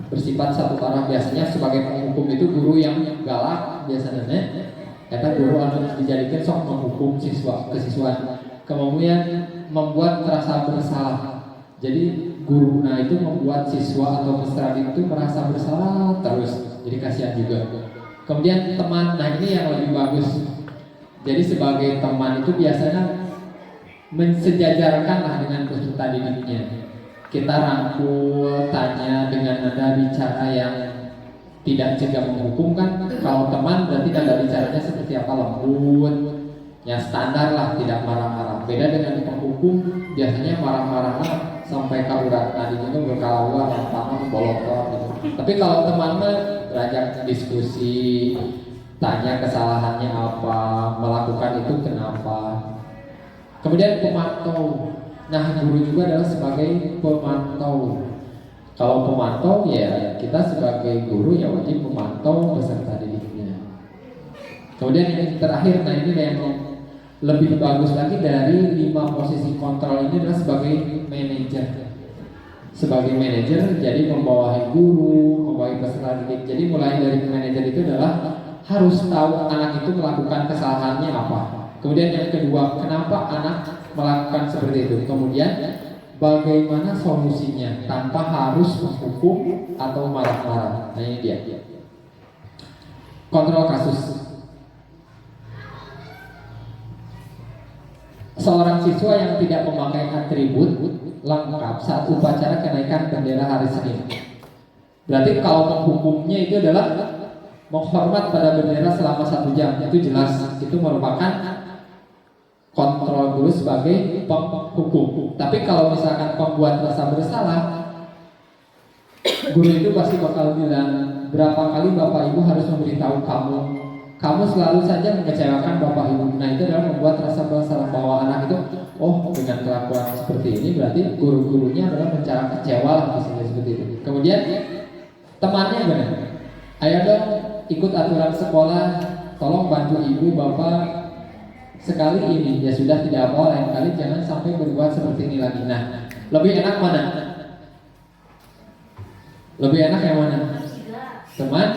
bersifat satu arah. Biasanya sebagai penghukum itu guru yang galak biasanya. Kata guru harus dijadikan sok menghukum kesiswaan. Kemudian membuat merasa bersalah. Jadi guru itu membuat siswa atau peserta itu merasa bersalah terus. Jadi kasihan juga. Kemudian teman, nah ini yang lebih bagus. Jadi sebagai teman itu biasanya mensejajarkanlah dengan peserta didiknya. Kita rangkul, tanya dengan nada bicara yang tidak juga menghukum kan. Kalau teman berarti nada bicaranya seperti apa, lembut, ya standar lah, tidak marah-marah. Beda dengan penghukum, biasanya marah-marah sampai kaurat tadi itu berkalauan, apa bolotor gitu. Tapi kalau teman belajar diskusi, tanya kesalahannya apa, melakukan itu kenapa. Kemudian pemantau. Nah, guru juga adalah sebagai pemantau. Kalau pemantau ya kita sebagai guru ya wajib memantau peserta didiknya. Kemudian yang terakhir, nah ini yang lebih bagus lagi dari 5 posisi kontrol ini adalah sebagai manajer. Sebagai manajer, jadi membawahi guru, membawahi peserta didik. Jadi mulai dari manajer itu adalah harus tahu anak itu melakukan kesalahannya apa. Kemudian yang kedua, kenapa anak melakukan seperti itu. Kemudian bagaimana solusinya tanpa harus menghukum atau marah-marah. Nah ini dia. Kontrol kasus. Seorang siswa yang tidak memakai atribut lengkap saat upacara kenaikan bendera hari Senin. Berarti kalau menghukumnya itu adalah menghormat pada bendera selama 1 jam. Itu jelas, itu merupakan kontrol guru sebagai penghukum. Tapi kalau misalkan pembuat rasa bersalah, guru itu pasti bakal bilang, berapa kali Bapak Ibu harus memberitahu kamu selalu saja mengecewakan Bapak Ibu. Nah itu adalah membuat rasa bersalah bahwa anak itu, oh dengan kelakuan seperti ini berarti guru-gurunya adalah mencari kecewa lah misalnya seperti itu. Kemudian temannya benar, ayo dong ikut aturan sekolah, tolong bantu ibu bapak sekali ini, ya sudah tidak apa, lain kali jangan sampai berbuat seperti ini lagi. Nah, lebih enak mana? Lebih enak yang mana? Teman.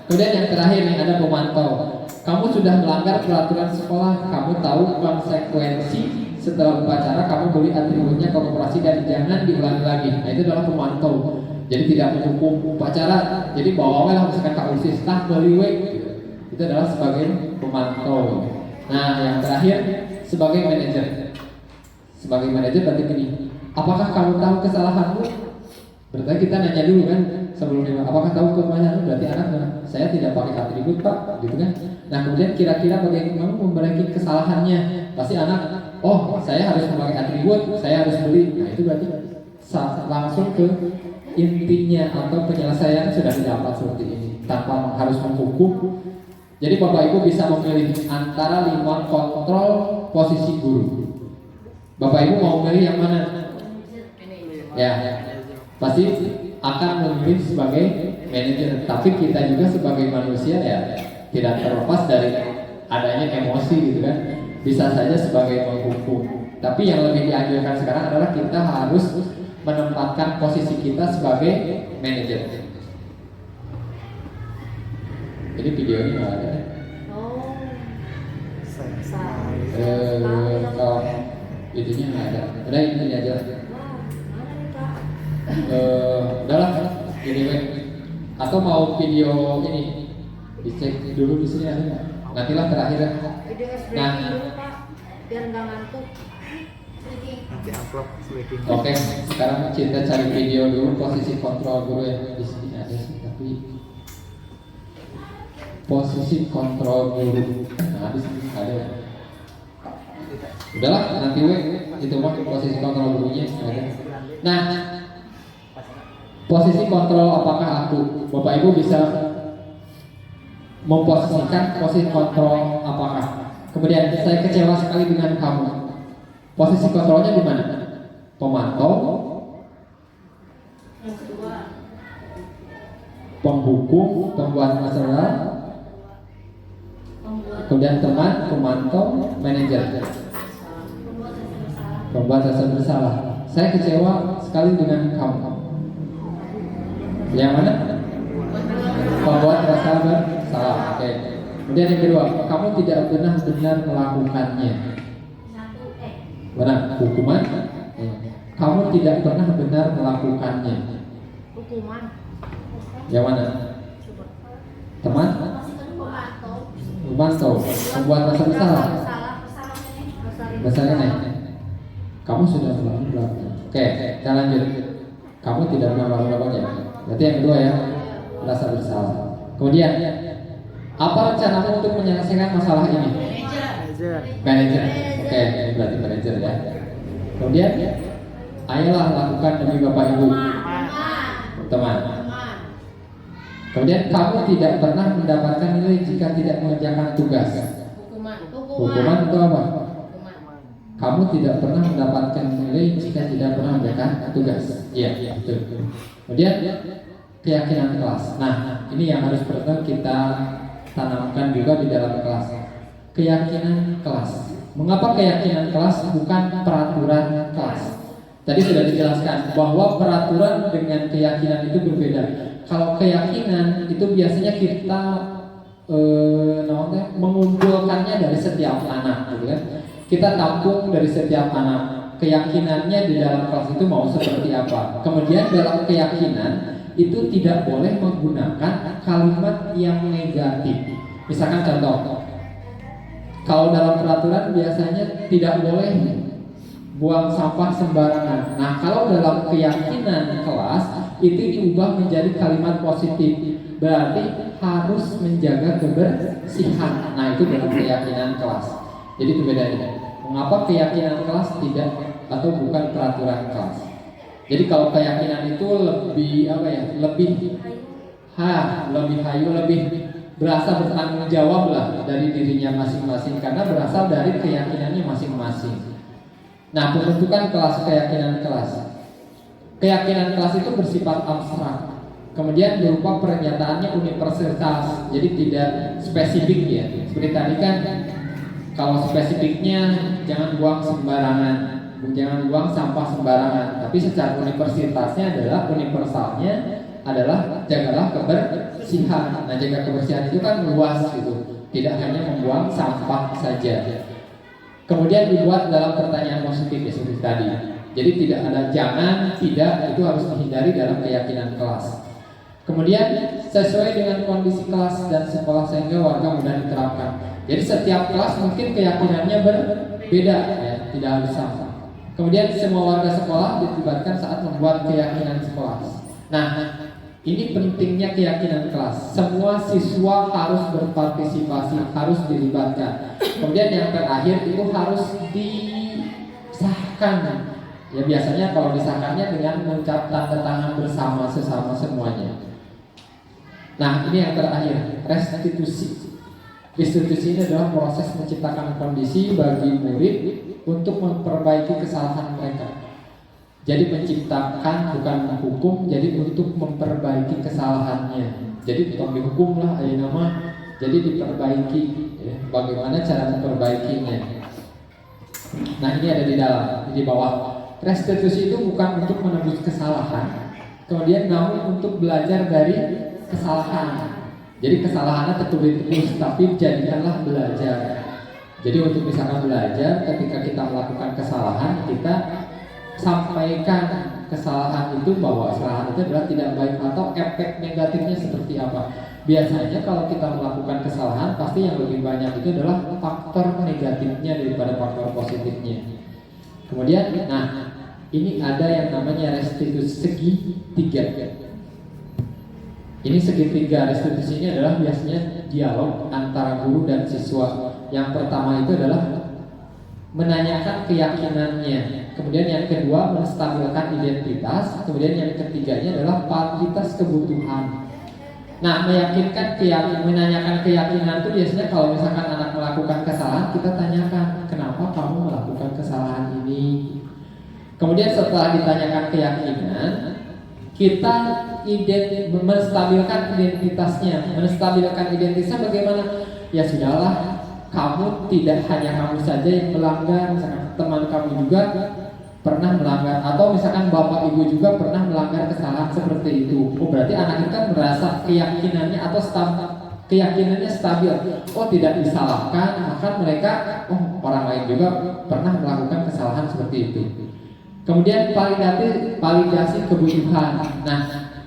Kemudian yang terakhir nih ada pemantau. Kamu sudah melanggar peraturan sekolah, kamu tahu konsekuensi setelah upacara, kamu beri atributnya ke koperasi dan jangan diulangi lagi. Nah itu adalah pemantau. Jadi tidak menghukum upacara. Jadi bawa lah misalkan Kak Usis, beli itu adalah sebagai pemantau. Nah, yang terakhir sebagai manajer. Sebagai manajer berarti gini, apakah kamu tahu kesalahanmu? Berarti kita nanya dulu kan sebelumnya, apakah tahu kesalahanmu? Berarti anak saya tidak pakai atribut Pak, gitu kan? Nah, kemudian kira-kira bagaimana memperbaiki kesalahannya? Pasti anak, oh saya harus memakai atribut, saya harus beli. Nah, itu berarti langsung ke intinya atau penyelesaian sudah didapat seperti ini tanpa harus menghukum. Jadi Bapak Ibu bisa memilih antara 5 kontrol posisi guru. Bapak Ibu mau memilih yang mana? Ya, pasti akan memilih sebagai manajer. Tapi kita juga sebagai manusia ya tidak terlepas dari adanya emosi gitu kan. Bisa saja sebagai menghukum. Tapi yang lebih dianjurkan sekarang adalah kita harus menempatkan posisi kita sebagai manajer. Jadi videonya nggak ada. Kalau videonya nggak ada. Udah ini aja. Udahlah ini weh. Atau mau video ini dicek dulu di sini ada nggak? Nantilah terakhir. Nah, biar nggak ngantuk. Nanti upload sleeping. Oke, sekarang kita cari video dulu posisi kontrol guru ya. Di sini ada sih, tapi posisi kontrol guru. Nah, di sini ada. Udahlah, nanti itu mah posisi kontrol gurunya ada. Nah, posisi kontrol apakah aku? Bapak Ibu bisa memposisikan posisi kontrol apakah? Kemudian saya kecewa sekali dengan kamu. Posisi kontrolnya di mana? Pemantau, penghukum, pembuat masalah, kemudian teman, pemantau, manajer, pembuat rasa bersalah. Saya kecewa sekali dengan kamu. Yang mana? Pembuat rasa bersalah. Oke. Kemudian yang kedua, kamu tidak benar-benar melakukannya. Benar, hukuman. Kamu tidak pernah benar melakukannya. Hukuman. Yang mana? Teman? Pemantau, membuat rasa bersalah. Bersalah nih. Kamu sudah melakukan. Oke, kita lanjut. Kamu tidak pernah melakukannya. Berarti yang kedua ya, rasa bersalah. Kemudian, apa rencanamu untuk menyelesaikan masalah ini? Manajer. Oke, berarti manajer ya. Kemudian, ayolah lakukan demi Bapak Ibu. Teman. Kemudian kamu tidak pernah mendapatkan nilai jika tidak mengerjakan tugas. Hukuman. Hukuman itu apa? Kamu tidak pernah mendapatkan nilai jika tidak pernah mengerjakan tugas. Iya, betul. Kemudian keyakinan kelas. Nah, ini yang harus perlu kita tanamkan juga di dalam kelas. Keyakinan kelas. Mengapa keyakinan kelas bukan peraturan kelas? Tadi sudah dijelaskan bahwa peraturan dengan keyakinan itu berbeda. Kalau keyakinan itu biasanya kita mengumpulkannya dari setiap anak, gitu kan? Kita tampung dari setiap anak keyakinannya di dalam kelas itu mau seperti apa. Kemudian dalam keyakinan itu tidak boleh menggunakan kalimat yang negatif. Misalkan contoh, kalau dalam peraturan biasanya tidak boleh buang sampah sembarangan. Nah, kalau dalam keyakinan kelas itu diubah menjadi kalimat positif, berarti harus menjaga kebersihan. Nah, itu dalam keyakinan kelas. Jadi itu bedanya. Mengapa keyakinan kelas tidak atau bukan peraturan kelas? Jadi kalau keyakinan itu lebih apa ya? Lebih hayu, lebih berasa bertanggung jawab lah dari dirinya masing-masing karena berasal dari keyakinannya masing-masing. Nah, pembentukan kelas, keyakinan kelas. Keyakinan kelas itu bersifat abstrak. Kemudian berupa pernyataannya universalitas, jadi tidak spesifik ya. Seperti tadi kan, kalau spesifiknya jangan buang sembarangan, jangan buang sampah sembarangan. Tapi secara universitasnya adalah universalnya adalah jagalah kebersihan. Nah, jaga kebersihan itu kan luas gitu, tidak hanya membuang sampah saja. Kemudian dibuat dalam pertanyaan positif ya seperti tadi. Jadi tidak ada jangan, tidak, itu harus dihindari dalam keyakinan kelas. Kemudian sesuai dengan kondisi kelas dan sekolah sehingga warga mudah diterapkan. Jadi setiap kelas mungkin keyakinannya berbeda ya, tidak harus sama. Kemudian semua warga sekolah dilibatkan saat membuat keyakinan sekolah. Nah, ini pentingnya keyakinan kelas. Semua siswa harus berpartisipasi, harus dilibatkan. Kemudian yang terakhir itu harus disahkan. Ya biasanya kalau disahkannya dengan mengucap tanda tangan bersama sesama semuanya. Nah, ini yang terakhir, restitusi. Restitusi ini adalah proses menciptakan kondisi bagi murid untuk memperbaiki kesalahan mereka. Jadi menciptakan bukan menghukum, jadi untuk memperbaiki kesalahannya. Jadi bukan dihukum lah, nama. Jadi diperbaiki. Ya. Bagaimana cara memperbaikinya? Nah, ini ada di dalam, di bawah. Restitusi itu bukan untuk menebus kesalahan, kemudian namun untuk belajar dari kesalahan. Jadi kesalahannya tertulis, tapi jadikanlah belajar. Jadi untuk misalkan belajar, ketika kita melakukan kesalahan, kita sampaikan kesalahan itu bahwa kesalahan itu adalah tidak baik atau efek negatifnya seperti apa. Biasanya kalau kita melakukan kesalahan, pasti yang lebih banyak itu adalah faktor negatifnya daripada faktor positifnya. Kemudian, nah ini ada yang namanya restitusi segitiga. Ini segitiga restitusi ini adalah biasanya dialog antara guru dan siswa. Yang pertama itu adalah menanyakan keyakinannya. Kemudian yang kedua menstabilkan identitas. Kemudian yang ketiganya adalah kualitas kebutuhan. Nah, menanyakan keyakinan itu biasanya kalau misalkan anak melakukan kesalahan, kita tanyakan kenapa kamu melakukan kesalahan ini. Kemudian setelah ditanyakan keyakinan, kita menstabilkan identitasnya. Menstabilkan identitasnya bagaimana? Ya sudahlah, kamu tidak hanya kamu saja yang melanggar, misalkan teman kamu juga pernah melanggar, atau misalkan bapak ibu juga pernah melanggar kesalahan seperti itu. Oh, berarti anak itu kan merasa keyakinannya atau keyakinannya stabil. Oh, tidak disalahkan, maka mereka, oh orang lain juga pernah melakukan kesalahan seperti itu. Kemudian validasi kebutuhan. Nah,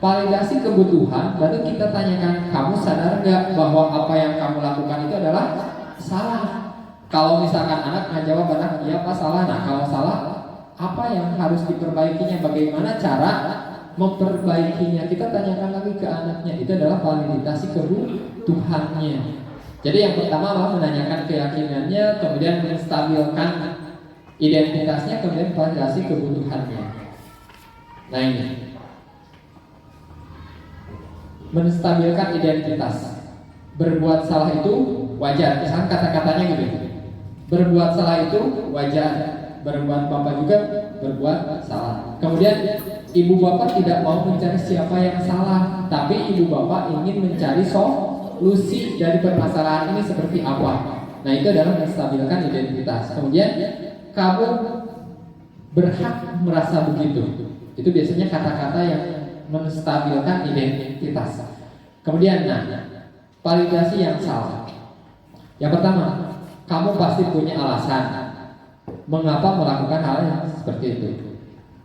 validasi kebutuhan berarti kita tanyakan, kamu sadar nggak bahwa apa yang kamu lakukan itu adalah salah? Kalau misalkan anak menjawab anak iya apa salah. Nah, kalau salah, apa yang harus diperbaikinya? Bagaimana cara memperbaikinya? Kita tanyakan lagi ke anaknya. Itu adalah validasi kebutuhannya. Jadi yang pertama adalah menanyakan keyakinannya, kemudian menstabilkan identitasnya, kemudian validasi kebutuhannya. Nah ini menstabilkan identitas. Berbuat salah itu wajar. Misalkan kata-katanya gitu. Berbuat salah itu wajar. berbuat bapak juga berbuat salah. Kemudian ibu bapak tidak mau mencari siapa yang salah, tapi ibu bapak ingin mencari solusi dari permasalahan ini seperti apa. Nah, itu adalah menstabilkan identitas. Kemudian kamu berhak merasa begitu. Itu biasanya kata-kata yang menstabilkan identitas. Kemudian, validasi yang salah. Yang pertama, kamu pasti punya alasan mengapa melakukan hal yang seperti itu.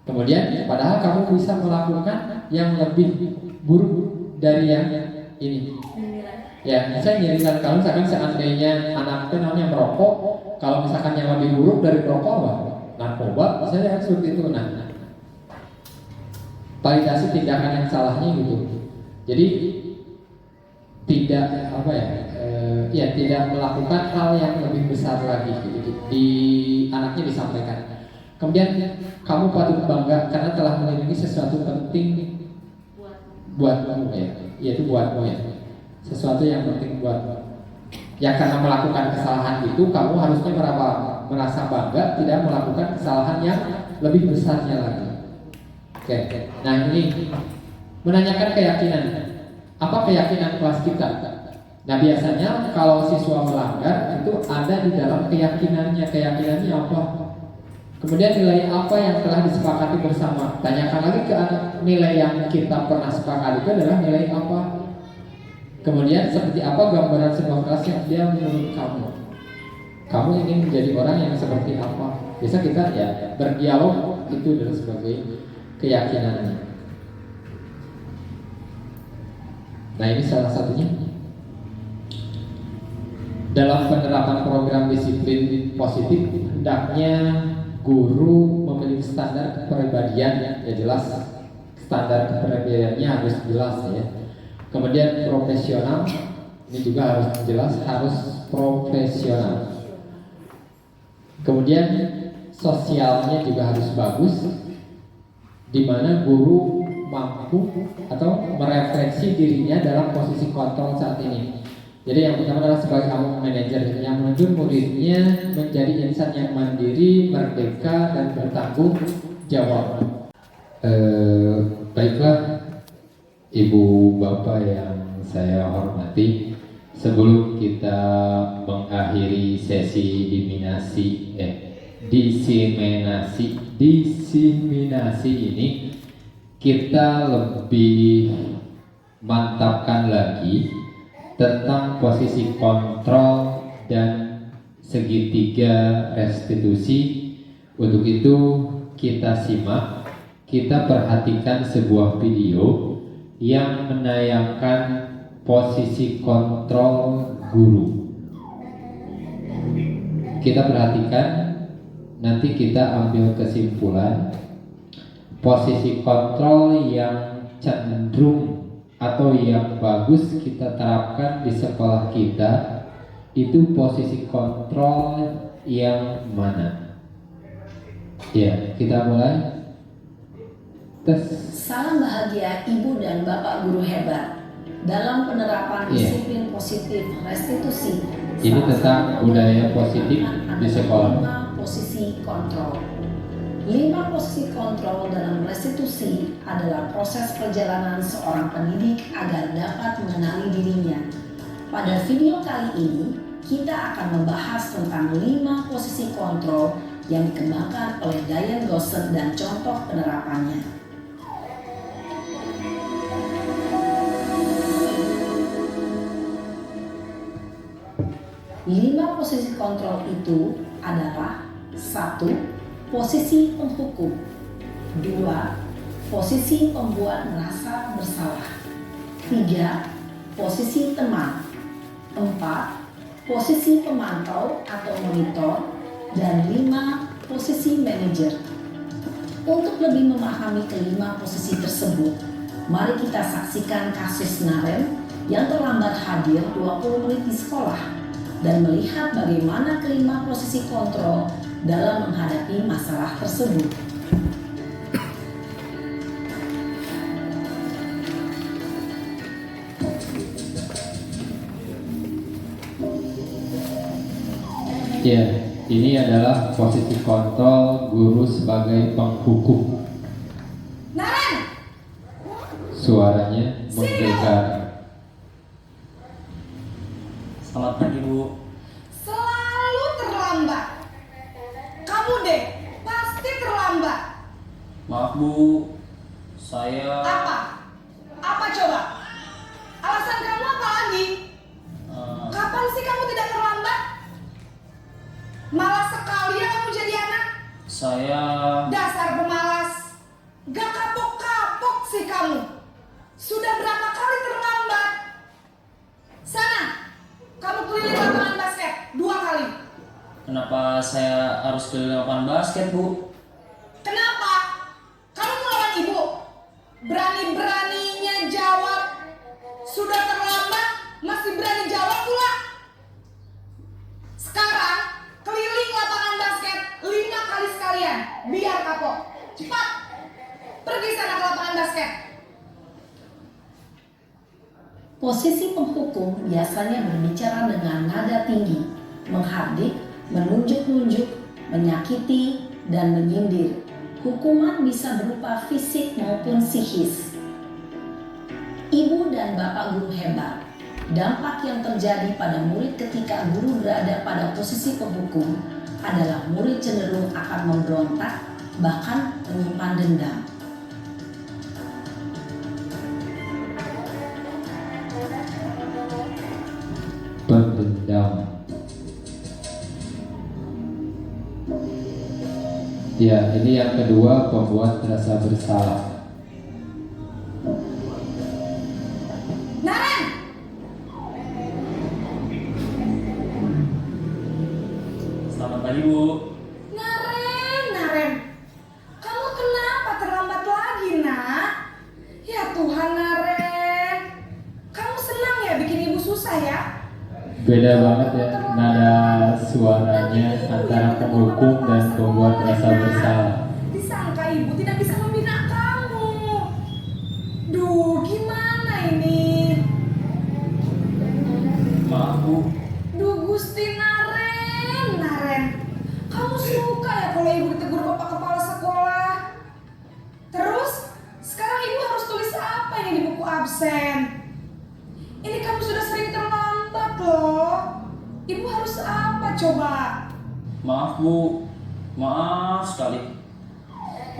Kemudian, padahal kamu bisa melakukan yang lebih buruk dari yang ini. Ya, saya nyerikan kalau misalkan seandainya anak itu namanya merokok, kalau misalkan yang lebih buruk dari merokok apa? Narkoba, misalnya seperti itu. Nah, validasi tindakan yang salahnya gitu. Jadi tidak tidak melakukan hal yang lebih besar lagi gitu. Di anaknya disampaikan. Kemudian kamu patut bangga karena telah melindungi sesuatu penting buatmu ya, yaitu buatmu ya. Sesuatu yang penting buatmu. Ya karena melakukan kesalahan itu kamu harusnya merasa bangga tidak melakukan kesalahan yang lebih besarnya lagi. Oke. Nah, ini menanyakan keyakinan. Apa keyakinan kelas kita? Nah, biasanya kalau siswa melanggar itu ada di dalam keyakinannya. Keyakinannya apa? Kemudian nilai apa yang telah disepakati bersama? Tanyakan lagi ke anak, nilai yang kita pernah sepakati itu adalah nilai apa? Kemudian seperti apa gambaran sebuah kelas yang dia menurut kamu? Kamu ingin menjadi orang yang seperti apa? Biasa kita ya berdialog, itu adalah sebagai keyakinannya. Nah, ini salah satunya. Dalam penerapan program disiplin positif, hendaknya guru memiliki standar kepribadian, ya jelas standar kepribadiannya harus jelas ya. Kemudian profesional, ini juga harus jelas, harus profesional. Kemudian sosialnya juga harus bagus, di mana guru mampu atau merefleksi dirinya dalam posisi kontrol saat ini. Jadi yang pertama adalah sebagai kamu manajer yang menuntut muridnya menjadi insan yang mandiri, merdeka, dan bertanggung jawab. Baiklah, Ibu Bapak yang saya hormati, sebelum kita mengakhiri sesi diseminasi ini, kita lebih mantapkan lagi tentang posisi kontrol dan segitiga restitusi. Untuk itu kita simak, kita perhatikan sebuah video yang menayangkan posisi kontrol guru. Kita perhatikan, nanti kita ambil kesimpulan. Posisi kontrol yang cenderung atau yang bagus kita terapkan di sekolah kita itu posisi kontrol yang mana? Ya, kita mulai. Salam bahagia Ibu dan Bapak guru hebat. Dalam penerapan disiplin positif restitusi, ini tentang budaya positif di sekolah. 5 posisi kontrol. 5 posisi kontrol dalam restitusi adalah proses perjalanan seorang pendidik agar dapat mengenali dirinya. Pada video kali ini, kita akan membahas tentang 5 posisi kontrol yang dikembangkan oleh Diane Gosset dan contoh penerapannya. 5 posisi kontrol itu adalah 1. Posisi penghukum. 2. Posisi pembuat merasa bersalah. 3. Posisi teman. 4. Posisi pemantau atau monitor. Dan 5. Posisi manajer. Untuk lebih memahami kelima posisi tersebut, mari kita saksikan kasus Naren yang terlambat hadir 20 menit di sekolah dan melihat bagaimana kelima posisi kontrol dalam menghadapi masalah tersebut. Ya, Ini adalah posisi kontrol guru sebagai penghukum. Naren, Suaranya menggelegar. Selamat pagi Bu. selalu terlambat. Kamu deh, pasti terlambat. Maaf Bu, saya Apa? Apa coba? Alasan kamu apa lagi? Kapan sih kamu tidak terlambat? Malas sekali ya kamu jadi anak. saya Dasar pemalas. Gak kapok-kapok sih kamu. Sudah berapa kali terlambat? Sana, kamu keliling lapangan basket 2 kali. kenapa saya harus keliling lapangan basket Bu? Kenapa? Kamu melawan ibu. Berani-beraninya jawab. Sudah terlambat, masih berani jawab pula. Sekarang, keliling lapangan basket 5 kali sekalian. Biar kapok. Cepat. Pergi sana ke lapangan basket. Posisi penghukum biasanya berbicara dengan nada tinggi, menghardik, menunjuk-nunjuk, menyakiti, dan menyindir. Hukuman bisa berupa fisik maupun psikis. Ibu dan bapak guru hebat. Dampak yang terjadi pada murid ketika guru berada pada posisi penghukum adalah murid cenderung akan memberontak, bahkan menyimpan dendam. Pendendam. Ya, ini yang kedua, pembuat rasa bersalah. Naren! Selamat pagi Bu. Naren, kamu kenapa terlambat lagi, nak? Ya Tuhan, Naren, kamu senang ya bikin ibu susah ya? Beda banget ya nada suaranya antara penghukum dan pembuat rasa bersalah. Disangka ibu tidak bisa membina kamu. Duh, gimana ini? Maaf Bu. Duh, Gusti Naren, kamu suka ya kalau ibu ditegur bapak kepala sekolah? Terus, sekarang ibu harus tulis apa ini di buku absen? Ini kamu sudah sering terlambat loh. Ibu harus apa coba? Maaf Bu. Maaf sekali.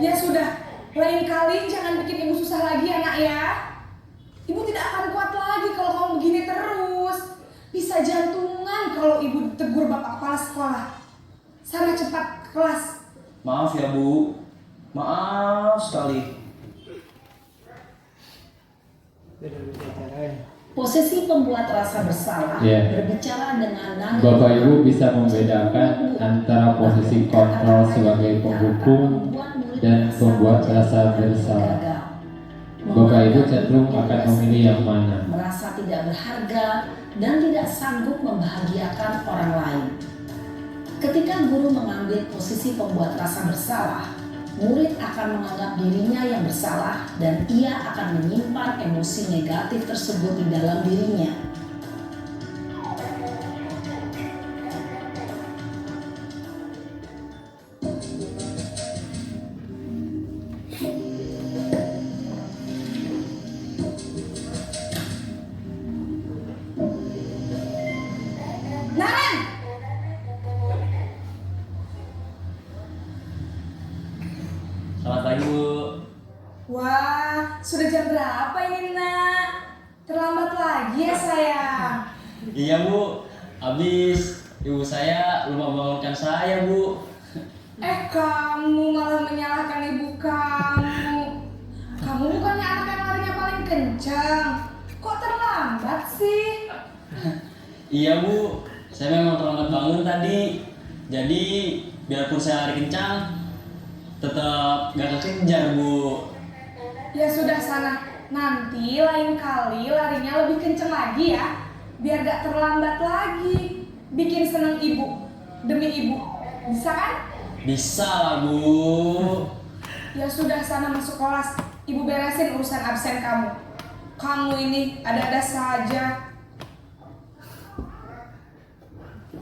Ya sudah, lain kali jangan bikin ibu susah lagi ya nak ya. Ibu tidak akan kuat lagi kalau kamu begini terus. Bisa jantungan kalau ibu ditegur bapak kepala sekolah. Sana cepat ke kelas. Maaf ya Bu. Maaf sekali. Beda cara ya. Posisi pembuat rasa bersalah Ya. berbicara dengan nada. Bapak Ibu bisa membedakan antara posisi kontrol sebagai penghukum dan pembuat rasa bersalah. Bapak Ibu cenderung akan memilih yang mana? Merasa tidak berharga dan tidak sanggup membahagiakan orang lain. Ketika guru mengambil posisi pembuat rasa bersalah, murid akan menganggap dirinya yang bersalah dan ia akan menyimpan emosi negatif tersebut di dalam dirinya. Naren! Selamat pagi Bu. Wah, sudah jam berapa ini nak? Terlambat lagi ya sayang. Iya Bu. Habis ibu saya lupa bangunkan saya Bu. Kamu malah menyalahkan ibu kamu. Kamu bukannya anak yang larinya paling kencang. Kok terlambat sih? Iya Bu. Saya memang terlambat bangun tadi. Jadi biarpun saya lari kencang, tetap gak kekejar Bu. Ya sudah sana. Nanti lain kali larinya lebih kencang lagi ya. Biar gak terlambat lagi. Bikin seneng ibu. Demi ibu. Bisa kan? Bisa lah Bu. Ya sudah sana masuk kelas. Ibu beresin urusan absen kamu. Kamu ini ada-ada saja.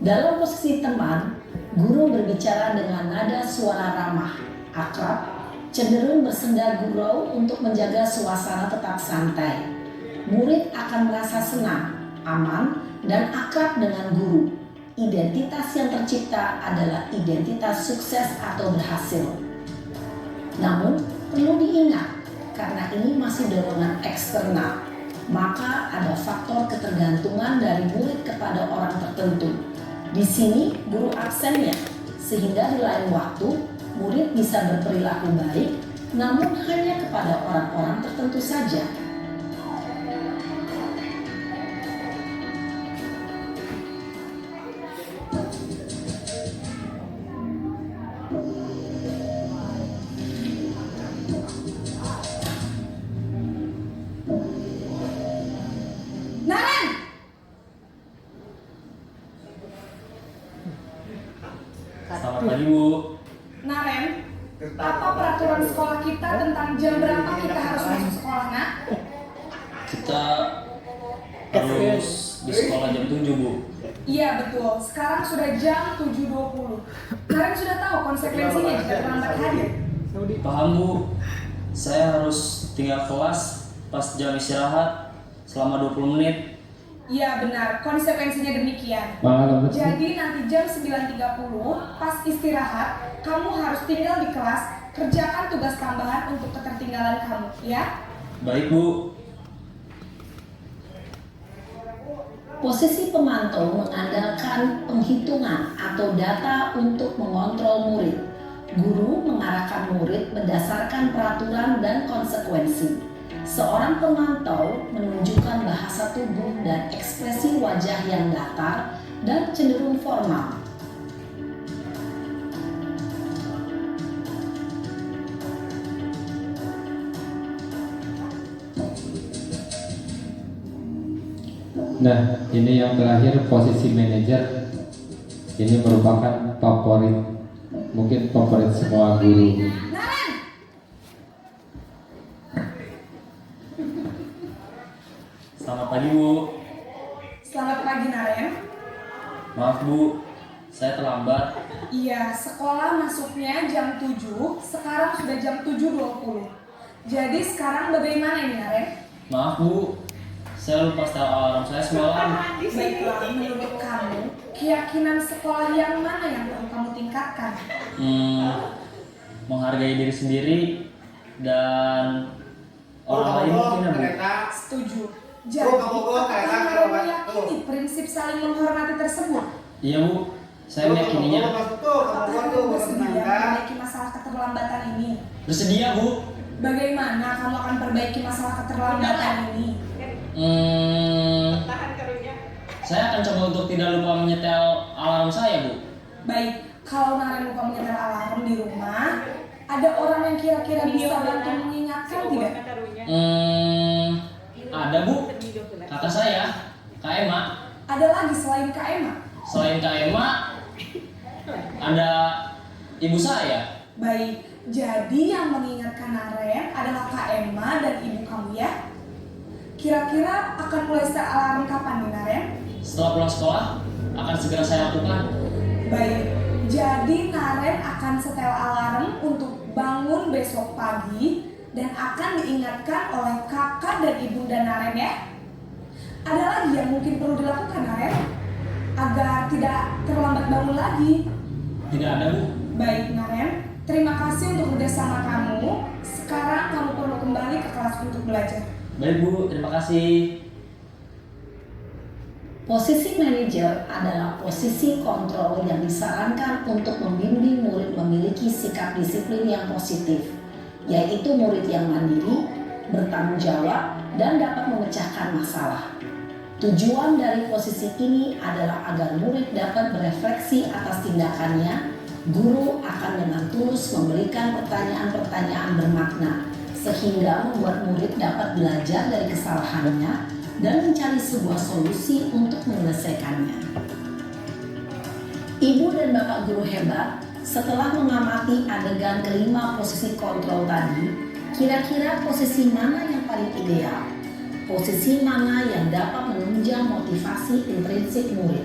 Dalam posisi teman, Guru berbicara dengan nada suara ramah, akrab, cenderung bersenda gurau untuk menjaga suasana tetap santai. Murid akan merasa senang, aman, dan akrab dengan guru. Identitas yang tercipta adalah identitas sukses atau berhasil. Namun, perlu diingat, karena ini masih dorongan eksternal, maka ada faktor ketergantungan dari murid kepada orang tertentu. Di sini guru absennya, sehingga di lain waktu murid bisa berperilaku baik, namun hanya kepada orang-orang tertentu saja. Naren! Selamat pagi Bu. Naren, apa peraturan sekolah kita tentang jam berapa kita harus masuk sekolah, Nak? Kita harus di sekolah jam 7 Bu. Iya betul, sekarang sudah jam 7.20. Naren sudah tahu konsekuensinya jika terlambat hadir. Paham Bu. Saya harus tinggal kelas pas jam istirahat selama 20 menit. Iya benar, konsekuensinya demikian. Malah Jadi nanti jam 9.30 pas istirahat, kamu harus tinggal di kelas, kerjakan tugas tambahan untuk ketertinggalan kamu, ya? Baik Bu. Posisi pemantau mengandalkan penghitungan atau data untuk mengontrol murid. Guru mengarahkan murid berdasarkan peraturan dan konsekuensi. Seorang pemantau menunjukkan bahasa tubuh dan ekspresi wajah yang datar dan cenderung formal. Nah, ini yang terakhir posisi manajer. Ini merupakan favorit, mungkin favorit semua guru. Naren! Selamat pagi Bu. Selamat pagi Naren. Maaf Bu, saya terlambat. Iya, sekolah masuknya jam 7, sekarang sudah jam 7.20. Jadi sekarang bagaimana ini Naren? Maaf Bu, saya lupa setel alarm saya semalam. Baiklah, menurut kamu, keyakinan sekolah yang mana yang perlu kamu tingkatkan? Menghargai diri sendiri dan orang lain mungkin ya Bu. Setuju. Jadi, apakah Naren meyakini prinsip saling menghormati tersebut? Iya Bu, saya meyakininya. Apakah kamu bersedia memperbaiki masalah keterlambatan ini? Bersedia Bu. Bagaimana kamu akan perbaiki masalah keterlambatan ini? Saya akan coba untuk tidak lupa menyetel alarm saya Bu. Baik, kalau Naren lupa menyetel alarm di rumah, ada orang yang kira-kira bisa bantu mengingatkan tidak? Ada Bu, kakak saya, Kak Emma. Ada lagi selain Kak Emma? Selain Kak Emma, ada ibu saya. Baik, jadi yang mengingatkan Naren adalah Kak Emma dan ibu kamu ya? Kira-kira akan mulai setel alarm kapan nih Naren? Setelah pulang sekolah, akan segera saya lakukan. Baik, jadi Naren akan setel alarm untuk bangun besok pagi dan akan diingatkan oleh kakak dan ibunda Naren ya. Ada lagi yang mungkin perlu dilakukan Naren agar tidak terlambat bangun lagi. Tidak ada Bu. Baik Naren, terima kasih untuk kerjasama kamu. Sekarang kamu perlu kembali ke kelas untuk belajar. Baik Bu, terima kasih. Posisi manajer adalah posisi kontrol yang disarankan untuk membimbing murid memiliki sikap disiplin yang positif, yaitu murid yang mandiri, bertanggung jawab, dan dapat memecahkan masalah. Tujuan dari posisi ini adalah agar murid dapat berefleksi atas tindakannya. Guru akan dengan tulus memberikan pertanyaan-pertanyaan bermakna, sehingga membuat murid dapat belajar dari kesalahannya dan mencari sebuah solusi untuk menyelesaikannya. Ibu dan bapak guru hebat, setelah mengamati adegan kelima posisi kontrol tadi, kira-kira posisi mana yang paling ideal? Posisi mana yang dapat menunjang motivasi intrinsik murid?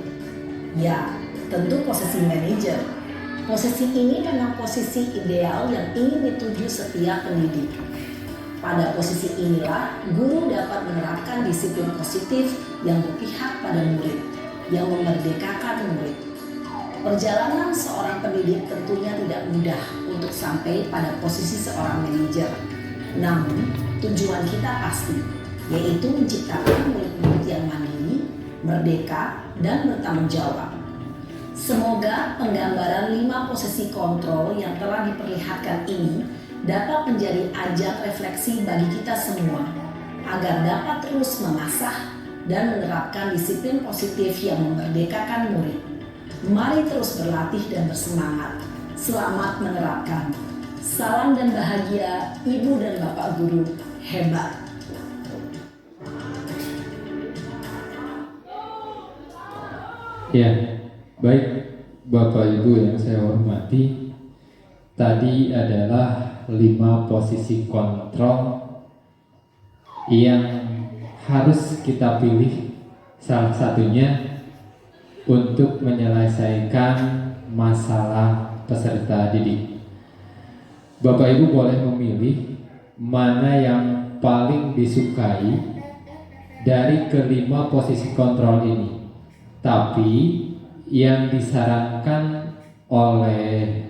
Ya, tentu posisi manajer. Posisi ini memang posisi ideal yang ingin dituju setiap pendidik. Pada posisi inilah, guru dapat menerapkan disiplin positif yang berpihak pada murid, yang memerdekakan murid. Perjalanan seorang pendidik tentunya tidak mudah untuk sampai pada posisi seorang manajer. Namun, tujuan kita pasti, yaitu menciptakan murid-murid yang mandiri, merdeka, dan bertanggung jawab. Semoga penggambaran 5 posisi kontrol yang telah diperlihatkan ini dapat menjadi ajang refleksi bagi kita semua, agar dapat terus mengasah dan menerapkan disiplin positif yang memerdekakan murid. Mari terus berlatih dan bersemangat. Selamat menerapkan. Salam dan bahagia Ibu dan Bapak Guru hebat. Ya, baik Bapak Ibu yang saya hormati, tadi adalah 5 posisi kontrol yang harus kita pilih salah satunya untuk menyelesaikan masalah peserta didik. Bapak Ibu boleh memilih mana yang paling disukai dari kelima posisi kontrol ini. Tapi yang disarankan oleh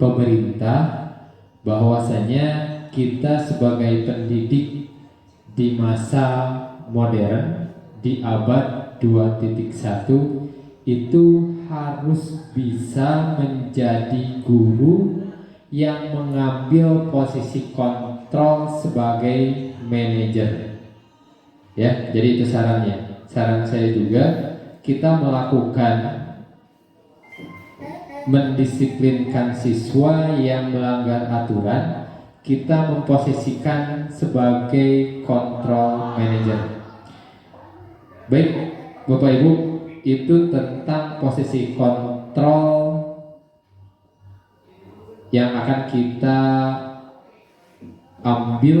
pemerintah bahwasanya kita sebagai pendidik di masa modern di abad 2.1 itu harus bisa menjadi guru yang mengambil posisi kontrol sebagai manajer. Ya, jadi itu sarannya. Saran saya juga kita melakukan mendisiplinkan siswa yang melanggar aturan, kita memposisikan sebagai kontrol manager. Baik, Bapak Ibu, itu tentang posisi kontrol yang akan kita ambil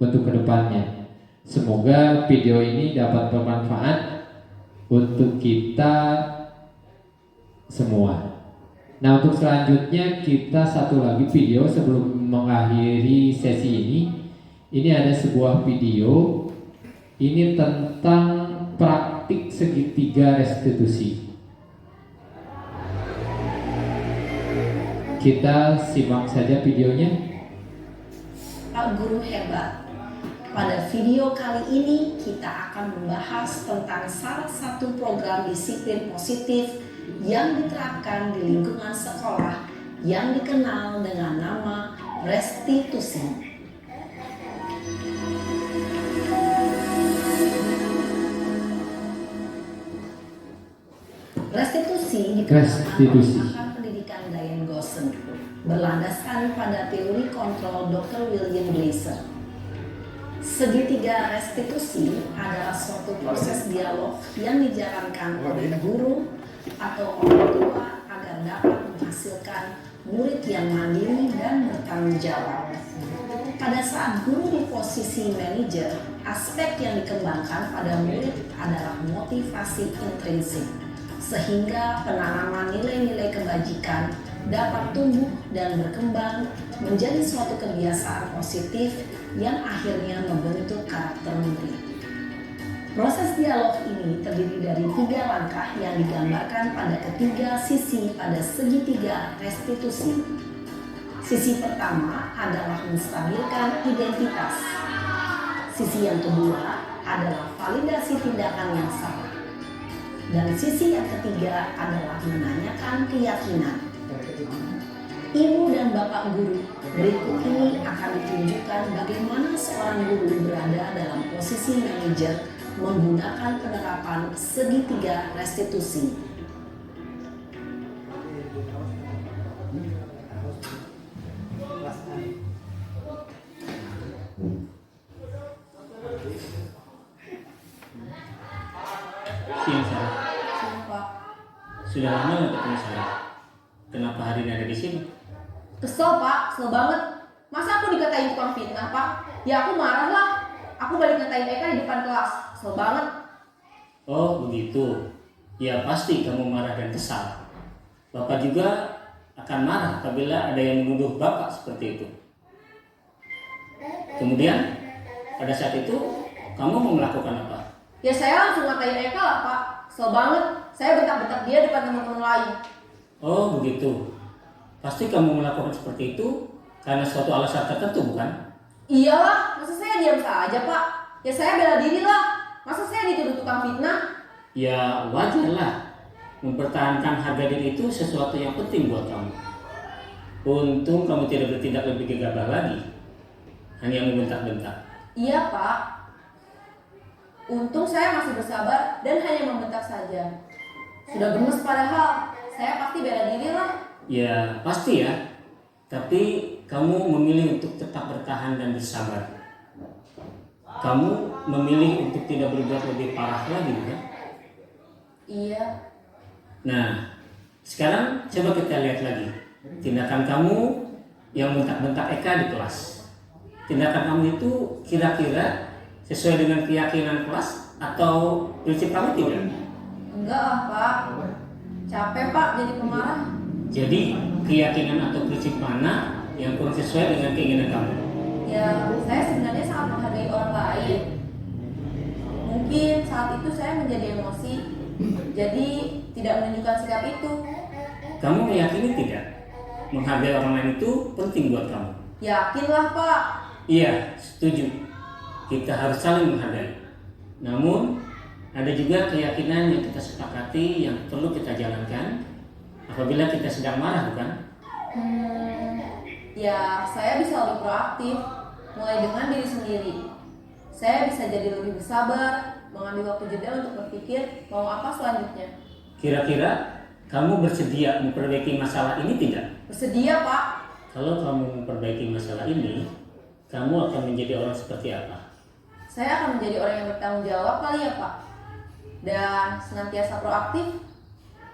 untuk kedepannya. Semoga video ini dapat bermanfaat untuk kita semua. Nah, untuk selanjutnya kita satu lagi video sebelum mengakhiri sesi ini. Ini ada sebuah video. Ini tentang praktik segitiga restitusi. Kita simak saja videonya. Pak Guru hebat. Pada video kali ini kita akan membahas tentang salah satu program disiplin positif yang diterapkan di lingkungan sekolah yang dikenal dengan nama restitusi. Restitusi dikembangkan pendidikan Diane Goshen, berlandaskan pada teori kontrol Dr. William Glasser. Segitiga restitusi adalah suatu proses dialog yang dijalankan oleh guru atau orang tua agar dapat menghasilkan murid yang mandiri dan bertanggung jawab. Pada saat guru di posisi manajer, aspek yang dikembangkan pada murid adalah motivasi intrinsik, sehingga penanaman nilai-nilai kebajikan dapat tumbuh dan berkembang menjadi suatu kebiasaan positif yang akhirnya membentuk karakter murid. Proses dialog ini terdiri dari 3 langkah yang digambarkan pada ketiga sisi pada segitiga restitusi. Sisi pertama adalah menstabilkan identitas. Sisi yang kedua adalah validasi tindakan yang salah. Dan sisi yang ketiga adalah menanyakan keyakinan. Ibu dan Bapak Guru, berikut ini akan ditunjukkan bagaimana seorang guru berada dalam posisi manajer menggunakan penerapan segitiga restitusi. Siang saya. Sudah lama nggak ketemu saya. Kenapa hari ini ada di sini? Kesel Pak, kesel banget. Masa aku dikatain tukang fitnah Pak? Ya aku marah lah. Aku balik ngatain Eka di depan kelas. Kesel banget. Oh begitu. Ya pasti kamu marah dan kesal. Bapak juga akan marah apabila ada yang menuduh Bapak seperti itu. Kemudian pada saat itu kamu mau melakukan apa? Ya saya langsung ngatain Eka lah Pak. Kesel banget. Saya bentak-bentak dia depan teman-teman lain. Oh begitu. Pasti kamu melakukan seperti itu karena suatu alasan tertentu, bukan? Iyalah, masa saya diam saja Pak? Ya saya bela diri lah. Masa saya dituduh tukang fitnah? Ya wajar lah. Mempertahankan harga diri itu sesuatu yang penting buat kamu. Untung kamu tidak bertindak lebih gegabah lagi. Hanya membentak-bentak. Iya Pak. Untung saya masih bersabar dan hanya membentak saja. Sudah gemes padahal. Saya pasti bela diri lah. Ya pasti ya. Tapi kamu memilih untuk tetap bertahan dan bersabar. Kamu memilih untuk tidak berbuat lebih parah lagi, kan? Iya. Nah, sekarang coba kita lihat lagi tindakan kamu yang bentak-bentak Eka di kelas. Tindakan kamu itu kira-kira sesuai dengan keyakinan kelas atau prinsip kamu tidak? Enggak lah Pak. Capek Pak jadi pemarah. Jadi keyakinan atau prinsip mana yang kurang sesuai dengan keinginan kamu? Ya saya sebenarnya sangat menghargai orang lain. Mungkin saat itu saya menjadi emosi. Jadi tidak menunjukkan sikap itu. Kamu meyakini tidak? Menghargai orang lain itu penting buat kamu. Yakinlah Pak. Iya, setuju. Kita harus saling menghargai. Namun, ada juga keyakinan yang kita sepakati yang perlu kita jalankan apabila kita sedang marah, bukan? Ya saya bisa lebih proaktif. Mulai dengan diri sendiri. Saya bisa jadi lebih bersabar, mengambil waktu jeda untuk berpikir mau apa selanjutnya. Kira-kira kamu bersedia memperbaiki masalah ini tidak? Bersedia Pak. Kalau kamu memperbaiki masalah ini, kamu akan menjadi orang seperti apa? Saya akan menjadi orang yang bertanggung jawab kali ya Pak. Dan senantiasa proaktif.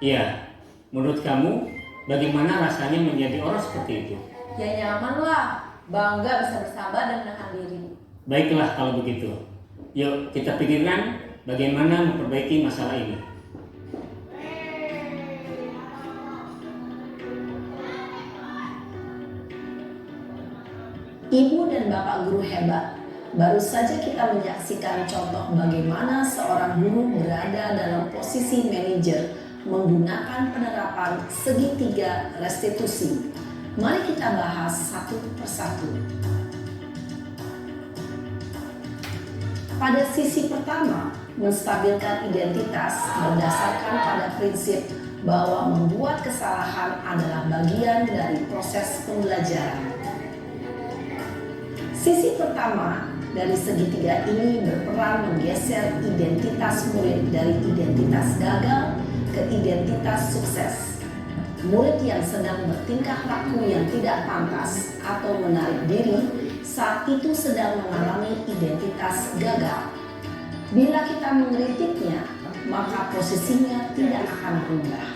Iya, menurut kamu bagaimana rasanya menjadi orang seperti itu? Ya nyaman lah. Bangga bisa bersabar dan menahan diri. Baiklah kalau begitu. Yuk kita pikirkan bagaimana memperbaiki masalah ini. Ibu dan Bapak guru hebat, baru saja kita menyaksikan contoh bagaimana seorang guru berada dalam posisi manajer menggunakan penerapan segitiga restitusi. Mari kita bahas satu persatu. Pada sisi pertama, menstabilkan identitas berdasarkan pada prinsip bahwa membuat kesalahan adalah bagian dari proses pembelajaran. Sisi pertama dari segitiga ini berperan menggeser identitas murid dari identitas gagal ke identitas sukses. Murid yang sedang bertingkah laku yang tidak pantas atau menarik diri saat itu sedang mengalami identitas gagal. Bila kita mengkritiknya, maka posisinya tidak akan berubah.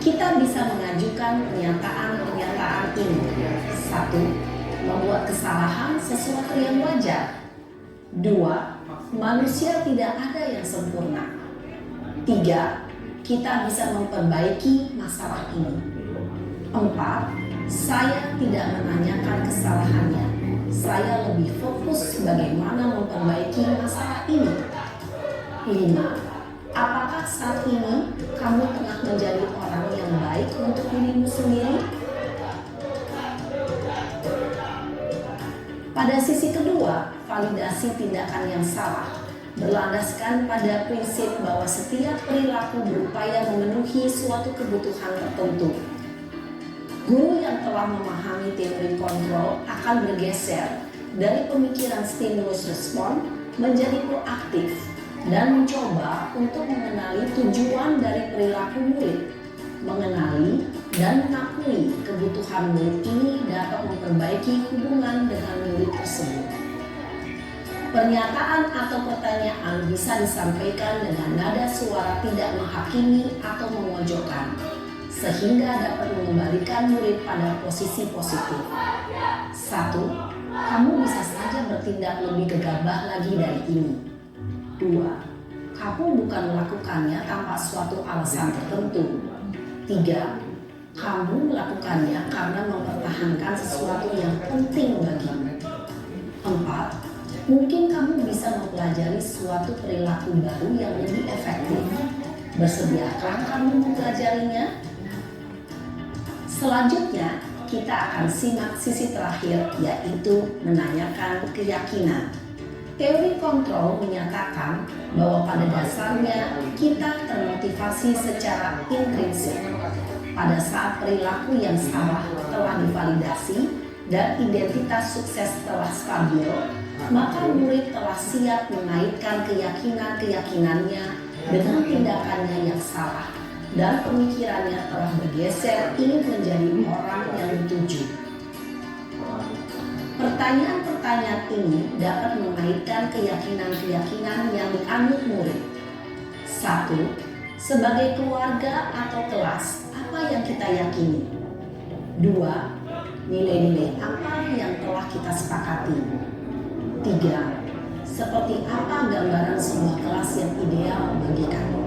Kita bisa mengajukan pernyataan-pernyataan ini. 1. Membuat kesalahan sesuatu yang wajar. 2. Manusia tidak ada yang sempurna. 3. Kita bisa memperbaiki masalah ini. 4. Saya tidak menanyakan kesalahannya. Saya lebih fokus bagaimana memperbaiki masalah ini. 5. Apakah saat ini kamu tengah menjadi orang yang baik untuk dirimu sendiri? Pada sisi kedua, validasi tindakan yang salah berlandaskan pada prinsip bahwa setiap perilaku berupaya memenuhi suatu kebutuhan tertentu. Guru yang telah memahami teori kontrol akan bergeser dari pemikiran stimulus respon menjadi proaktif dan mencoba untuk mengenali tujuan dari perilaku murid. Mengenali dan mengakui kebutuhan murid ini dapat memperbaiki hubungan dengan murid tersebut. Pernyataan atau pertanyaan bisa disampaikan dengan nada suara tidak menghakimi atau memojokkan, sehingga dapat mengembalikan murid pada posisi positif. 1. Kamu bisa saja bertindak lebih gegabah lagi dari ini. 2. Kamu bukan melakukannya tanpa suatu alasan tertentu. 3. Kamu melakukannya karena mempertahankan sesuatu yang penting bagimu. 4. Mungkin kamu bisa mempelajari suatu perilaku baru yang lebih efektif. Bersediakah kamu mempelajarinya? Selanjutnya, kita akan simak sisi terakhir, yaitu menanyakan keyakinan. Teori kontrol menyatakan bahwa pada dasarnya kita termotivasi secara intrinsik. Pada saat perilaku yang salah telah divalidasi dan identitas sukses telah stabil, maka murid telah siap mengaitkan keyakinan-keyakinannya dengan tindakannya yang salah dan pemikirannya telah bergeser ingin menjadi orang yang dituju. Pertanyaan-pertanyaan ini dapat mengaitkan keyakinan-keyakinan yang dianut murid. 1. Sebagai keluarga atau kelas, apa yang kita yakini? 2. Nilai-nilai apa yang telah kita sepakati? 3. Seperti apa gambaran sebuah kelas yang ideal bagi kamu?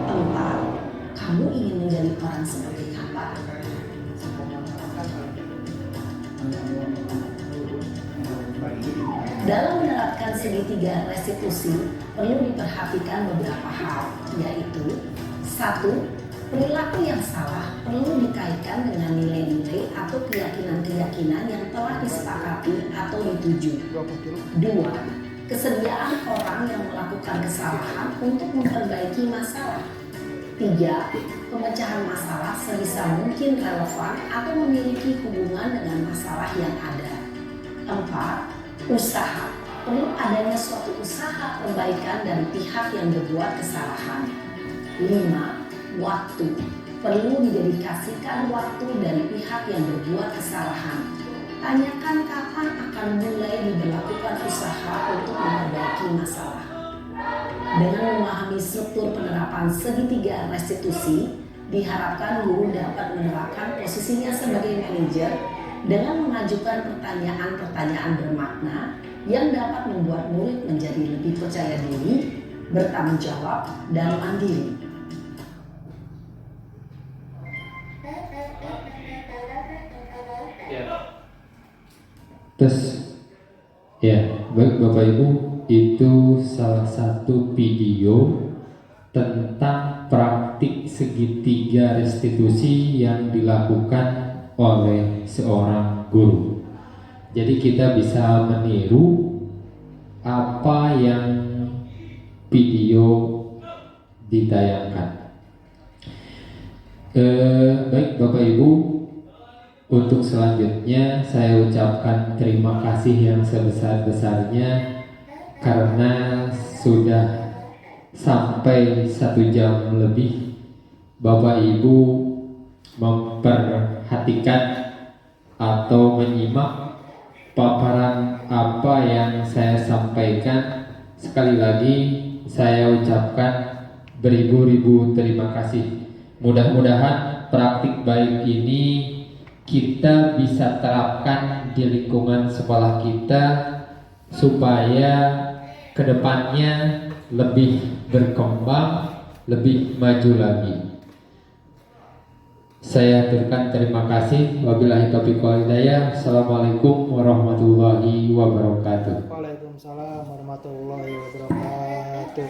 4. Kamu ingin menjadi orang seperti apa? Dalam menerapkan segitiga restitusi, perlu diperhatikan beberapa hal, yaitu 1. Perilaku yang salah perlu dikaitkan dengan nilai-nilai atau keyakinan-keyakinan yang telah disepakati atau dituju. 2. Kesediaan orang yang melakukan kesalahan untuk memperbaiki masalah. 3. Pemecahan masalah sebisa mungkin relevan atau memiliki hubungan dengan masalah yang ada. 4. Usaha. Perlu adanya suatu usaha perbaikan dari pihak yang berbuat kesalahan. 5. Waktu. Perlu didedikasikan waktu dari pihak yang berbuat kesalahan. Tanyakan kapan akan mulai diberlakukan usaha untuk memperbaiki masalah. Dengan memahami struktur penerapan segitiga restitusi, diharapkan guru dapat menerapkan posisinya sebagai manajer dengan mengajukan pertanyaan-pertanyaan bermakna yang dapat membuat murid menjadi lebih percaya diri, bertanggung jawab, dan mandiri. Terus, ya, baik Bapak Ibu, itu salah satu video tentang praktik segitiga restitusi yang dilakukan oleh seorang guru. Jadi kita bisa meniru apa yang video ditayangkan. Baik Bapak Ibu, untuk selanjutnya saya ucapkan terima kasih yang sebesar-besarnya karena sudah sampai 1 jam lebih Bapak Ibu memperhatikan atau menyimak paparan apa yang saya sampaikan. Sekali lagi saya ucapkan beribu-ribu terima kasih. Mudah-mudahan praktik baik ini kita bisa terapkan di lingkungan sekolah kita supaya kedepannya lebih berkembang, lebih maju lagi. Saya aturkan terima kasih. Wabillahi taufiq wal hidayah. Assalamualaikum warahmatullahi wabarakatuh. Waalaikumsalam warahmatullahi wabarakatuh.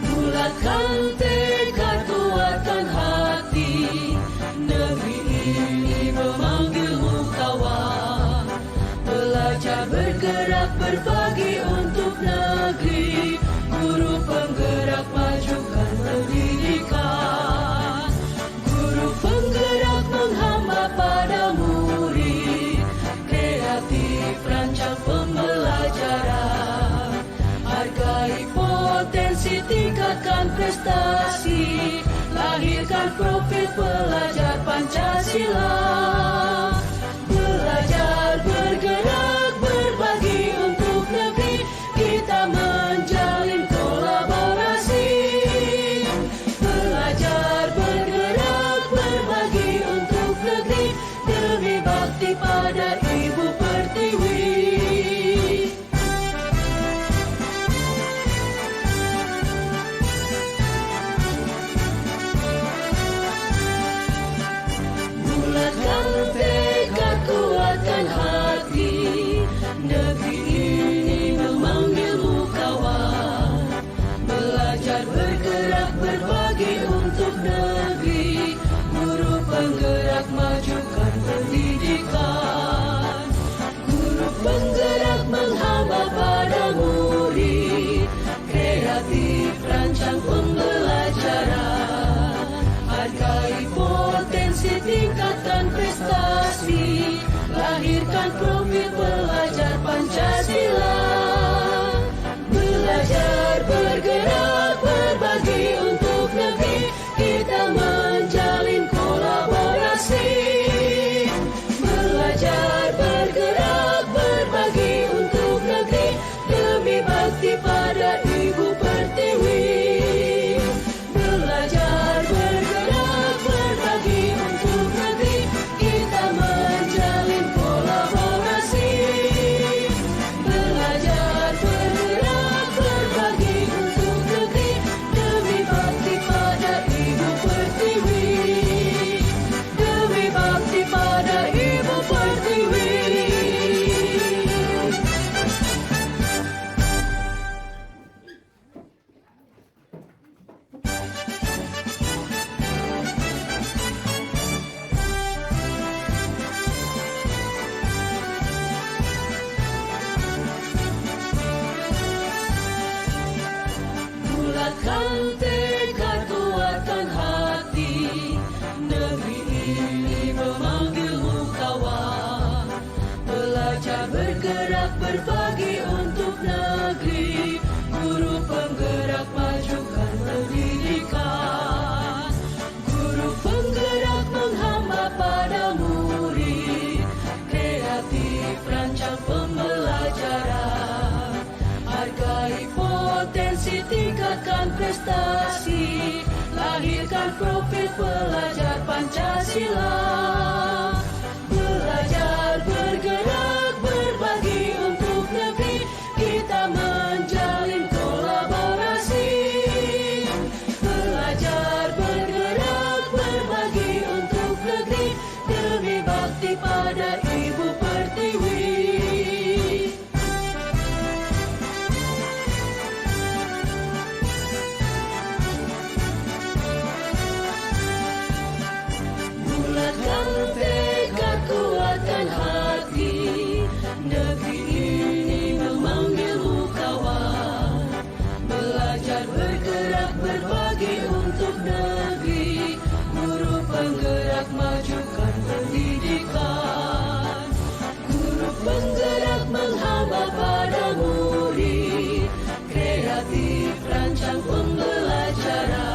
Bulatkan tekad, kuatkan hati, negeri ini memanggilmu kawan. Belajar bergerak berbagi untuk negeri, guru penggerak majukan pendidikan. Guru penggerak menghamba pada murid, kreatif rancang pembelajaran. Hargai potensi, tingkatkan prestasi, lahirkan profil pelajar Pancasila. Belajar bergerak berbagi untuk negeri, kita menjalin kolaborasi. Belajar bergerak berbagi Bulatkan tekad kuatkan hati, negeri ini memanggilmu kawan. Belajar bergerak berbagi untuk negeri, guru penggerak majukan pendidikan. Guru penggerak menghamba pada murid, kreatif rancang pembelajaran. Hargai potensi, tingkatkan prestasi, lahirkan profil pelajar Pancasila. Belajar bergerak berbagi untuk negeri, kita menjalin kolaborasi. Belajar bergerak berbagi untuk negeri, demi bakti pada Ibu Pertiwi. Bulatkan tekad kuatkan hati, negeri ini memanggilmu kawan. Belajar bergerak berbagi untuk negeri, guru penggerak majukan pendidikan. Guru penggerak menghamba pada murid, kreatif rancang pembelajaran.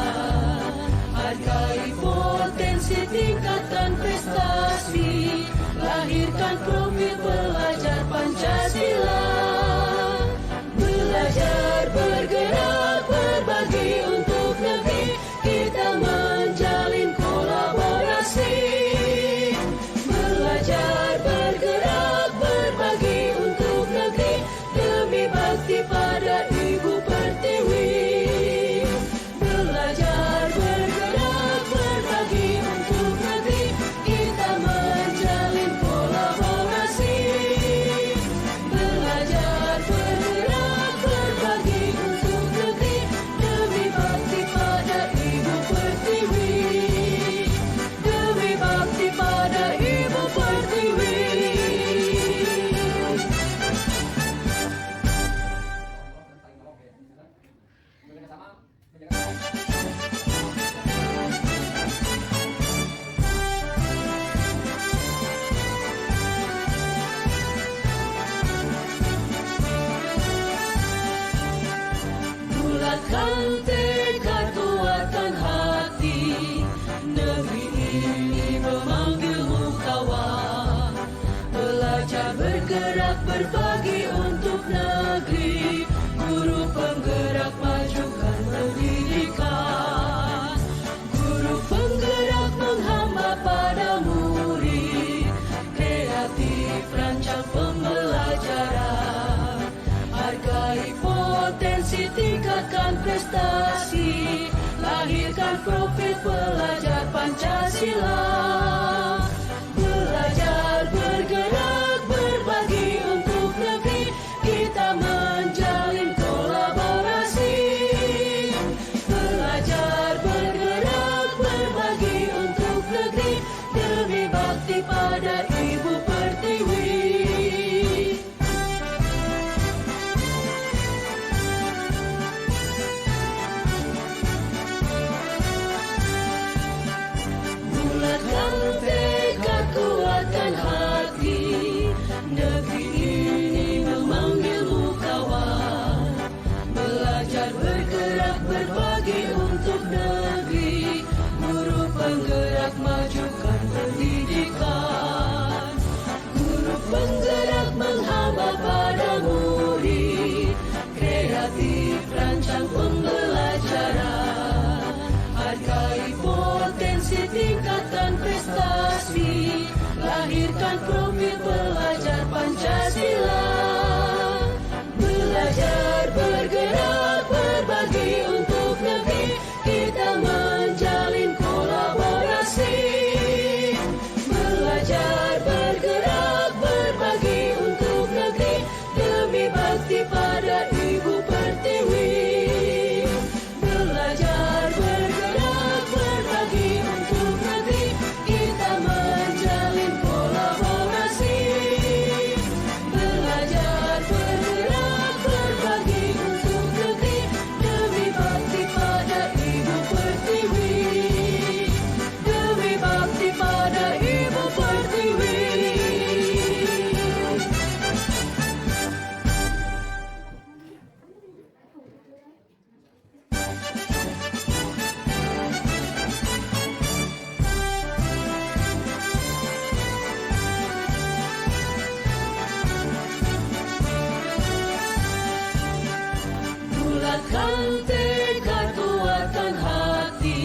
Hargai potensi, tingkatkan prestasi, lahirkan profil pelajar Pancasila. Belajar bergerak berbagi untuk negeri, kita menjalin kolaborasi. Belajar bergerak berbagi untuk negeri, demi bakti pada Ibu Pertiwi. Belajar bergerak berbagi untuk negeri, kita menjalin kolaborasi. Belajar bergerak berbagi untuk negeri, demi bakti pada Ibu Pertiwi. Demi bakti pada Ibu Pertiwi. Bulatkan tekad kuatkan hati, negeri ini memanggilmu kawan. Belajar bergerak berbagi untuk negeri, guru penggerak majukan pendidikan. Guru penggerak menghamba pada murid, kreatif rancang pembelajaran. Hargai potensi, tingkatkan prestasi, lahirkan profil pelajar Pancasila. Belajar bergerak berbagi untuk negeri, kita menjalin kolaborasi. Belajar bergerak berbagi untuk negeri, demi bakti pada Ibu Pertiwi. Bulatkan tekad kuatkan hati, negeri ini memanggilmu kawan. Belajar bergerak berbagi untuk negeri, guru penggerak majukan pendidikan. Guru penggerak menghamba pada murid, kreatif rancang pembelajaran. Hargai potensi, tingkatkan prestasi, lahirkan profil pelajar Pancasila. Belajar bergerak berbagi untuk negeri, kita menjalin kolaborasi. Belajar bergerak berbagi untuk negeri, demi bakti pada Ibu Pertiwi. Bulatkan tekad, kuatkan hati.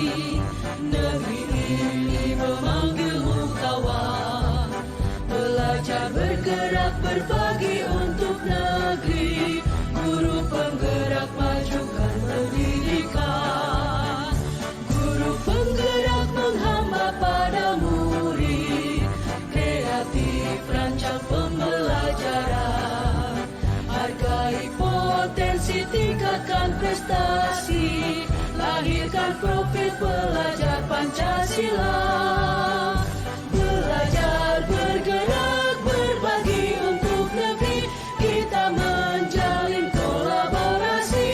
Negeri ini memanggilmu kawan. Belajar bergerak berbagi untuk negeri. Guru penggerak majukan pendidikan. Guru penggerak menghamba pada murid. Kreatif rancang pembelajaran. Hargai potensi, tingkatkan prestasi. Lahirkan profil pelajar Pancasila. Belajar bergerak berbagi untuk negeri. Kita menjalin kolaborasi.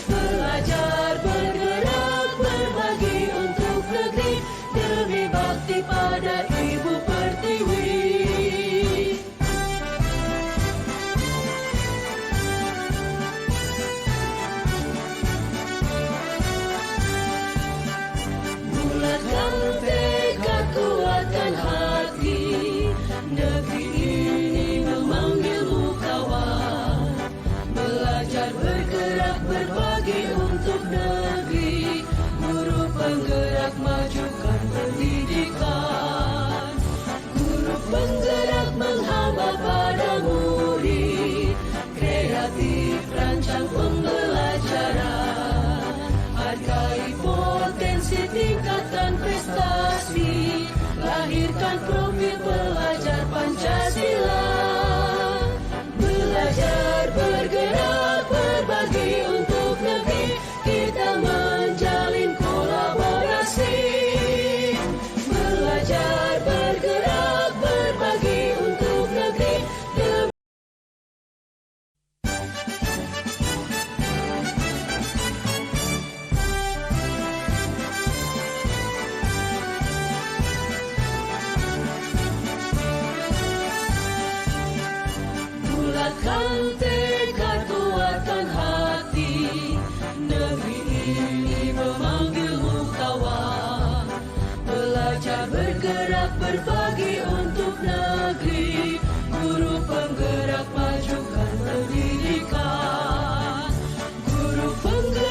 Belajar bergerak berbagi untuk negeri. Demi bakti pada Ibu Pertiwi. Bulatkan tekad, kuatkan hati. Negeri ini memanggilmu kawan. Belajar bergerak berbagi untuk negeri. Guru penggerak majukan pendidikan. Guru penggerak menghamba pada murid. Kreatif rancang pembelajaran. Hargai potensi, tingkatkan prestasi. Lahirkan profil pelajar Pancasila. Belajar bergerak berbagi untuk negeri. Kita menjalin kolaborasi. Belajar bergerak berbagi untuk negeri. Bulatkan tekad, kuatkan hati. Negeri ini memanggilmu kawan. Belajar bergerak berbagi